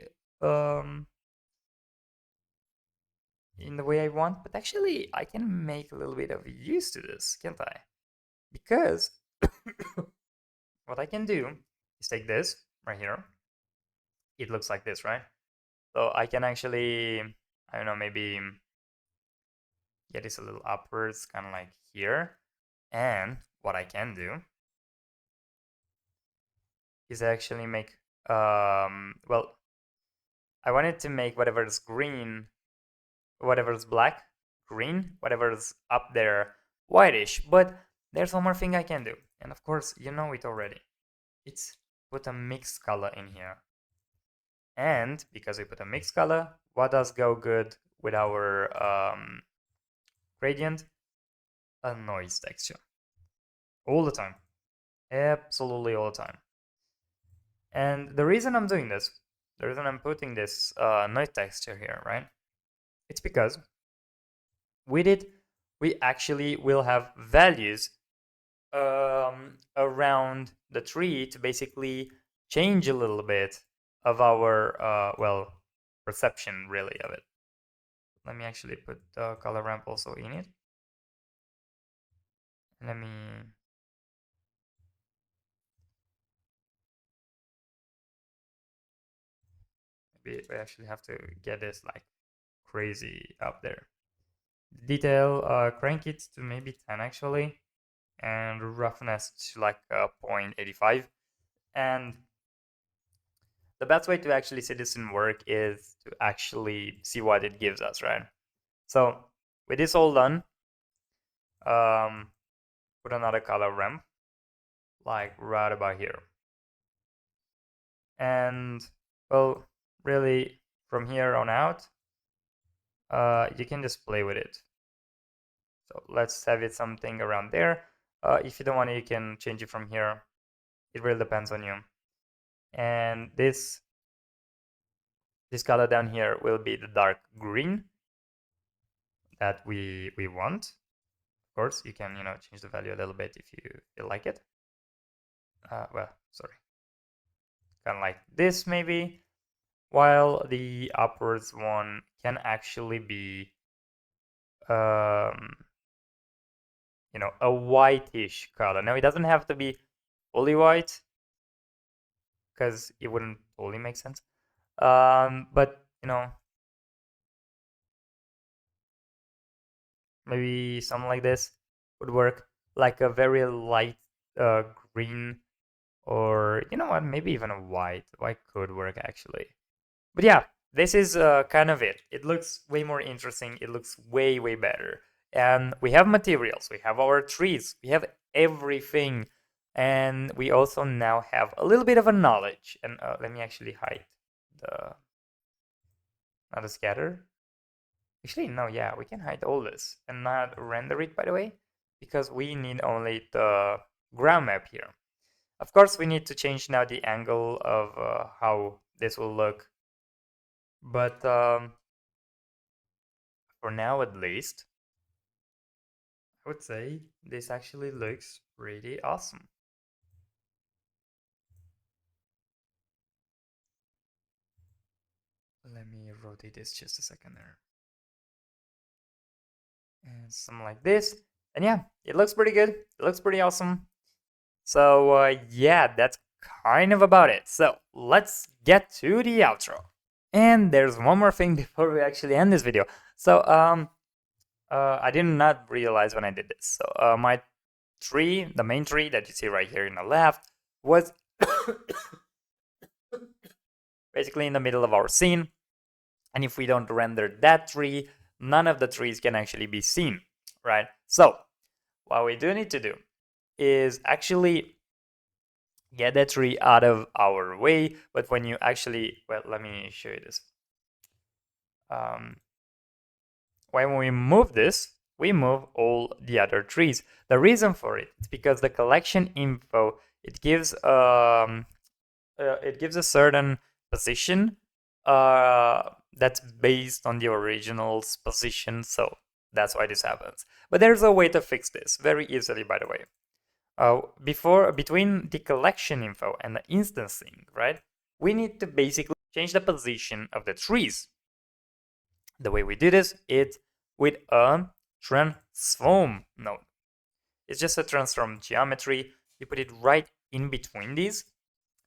[SPEAKER 1] in the way I want, but actually I can make a little bit of use to this, can't I? Because what I can do is take this right here. It looks like this, right? So I can actually, I don't know, maybe get this a little upwards, kind of like here. And what I can do is actually make, well, I wanted to make whatever's green, whatever's black, green, whatever's up there, whitish. But there's one more thing I can do. And of course, you know it already. It's put a mixed color in here. And because we put a mixed color, what does go good with our gradient? A noise texture. All the time. Absolutely all the time. And the reason I'm doing this, the reason I'm putting this noise texture here, right? It's because with it, we actually will have values around the tree to basically change a little bit of our, well, perception really of it. Let me actually put the color ramp also in it. Let me maybe we actually have to get this like crazy up there. Detail, crank it to maybe 10 actually, and roughness to like 0.85. And the best way to actually see this in work is to actually see what it gives us, right? So with this all done, put another color ramp, like right about here. And well, really from here on out, you can just play with it. So let's have it something around there. If you don't want it, you can change it from here. It really depends on you. And this color down here will be the dark green that we want. Of course, you can change the value a little bit if you feel like it. Well, sorry, kind of like this maybe. While the upwards one can actually be a whitish color. Now it doesn't have to be fully white because it wouldn't totally make sense. But maybe something like this would work, like a very light green, or you know what, maybe even a white. White could work actually. But yeah, this is kind of it. It looks way more interesting. It looks way, way better. And we have materials. We have our trees. We have everything. And we also now have a little bit of a knowledge. And let me actually hide not the scatter. Actually, no, yeah, we can hide all this and not render it, by the way, because we need only the ground map here. Of course, we need to change now the angle of how this will look. But for now, at least, I would say this actually looks pretty awesome. Let me rotate this just a second there. And something like this. And yeah, it looks pretty good. It looks pretty awesome. So yeah, that's kind of about it. So let's get to the outro. And there's one more thing before we actually end this video. So I did not realize when I did this. So my tree, the main tree that you see right here in the left, was basically in the middle of our scene. And if we don't render that tree, none of the trees can actually be seen, right? So what we do need to do is actually get that tree out of our way. But when you actually, well, let me show you this. When we move this, we move all the other trees. The reason for it is because the collection info, it gives a certain position that's based on the original's position, so that's why this happens. But there's a way to fix this very easily, by the way. Between the collection info and the instancing, right, we need to basically change the position of the trees. The way we do this is with a transform node. It's just a transform geometry. You put it right in between these,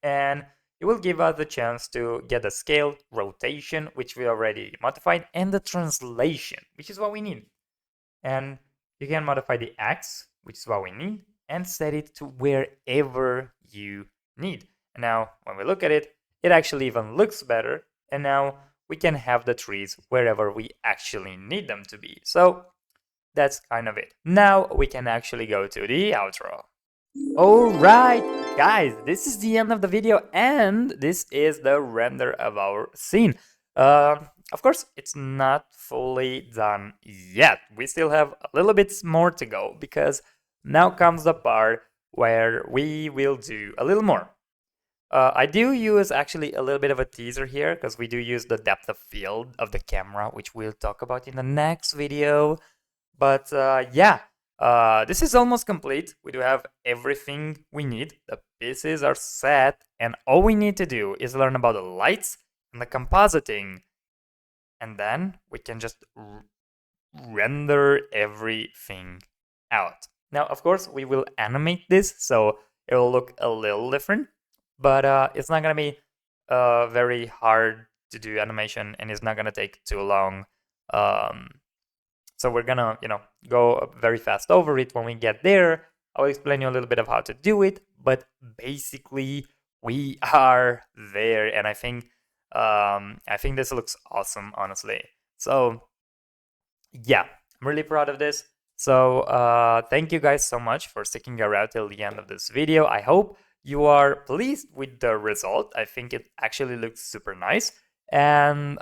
[SPEAKER 1] and it will give us the chance to get the scale, rotation, which we already modified, and the translation, which is what we need. And you can modify the X, which is what we need, and set it to wherever you need. And now when we look at it, it actually even looks better. And now we can have the trees wherever we actually need them to be. So that's kind of it. Now we can actually go to the outro. Alright, guys, this is the end of the video, and this is the render of our scene. Of course, it's not fully done yet. We still have a little bit more to go, because now comes the part where we will do a little more. I do use actually a little bit of a teaser here, because we do use the depth of field of the camera, which we'll talk about in the next video. But yeah, this is almost complete. We do have everything we need. The pieces are set, and all we need to do is learn about the lights and the compositing, and then we can just render everything out. Now, of course, we will animate this, so it will look a little different, but it's not gonna be very hard to do animation, and it's not gonna take too long. So we're gonna, go very fast over it. When we get there, I'll explain you a little bit of how to do it, but basically we are there, and I think this looks awesome, honestly. So yeah, I'm really proud of this. So thank you guys so much for sticking around till the end of this video. I hope you are pleased with the result. I think it actually looks super nice. And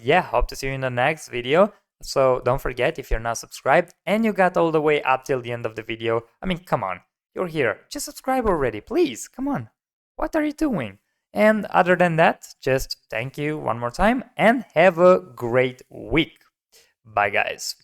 [SPEAKER 1] yeah, hope to see you in the next video. So don't forget, if you're not subscribed and you got all the way up till the end of the video, I mean, come on, you're here. Just subscribe already, please. Come on. What are you doing? And other than that, just thank you one more time and have a great week. Bye, guys.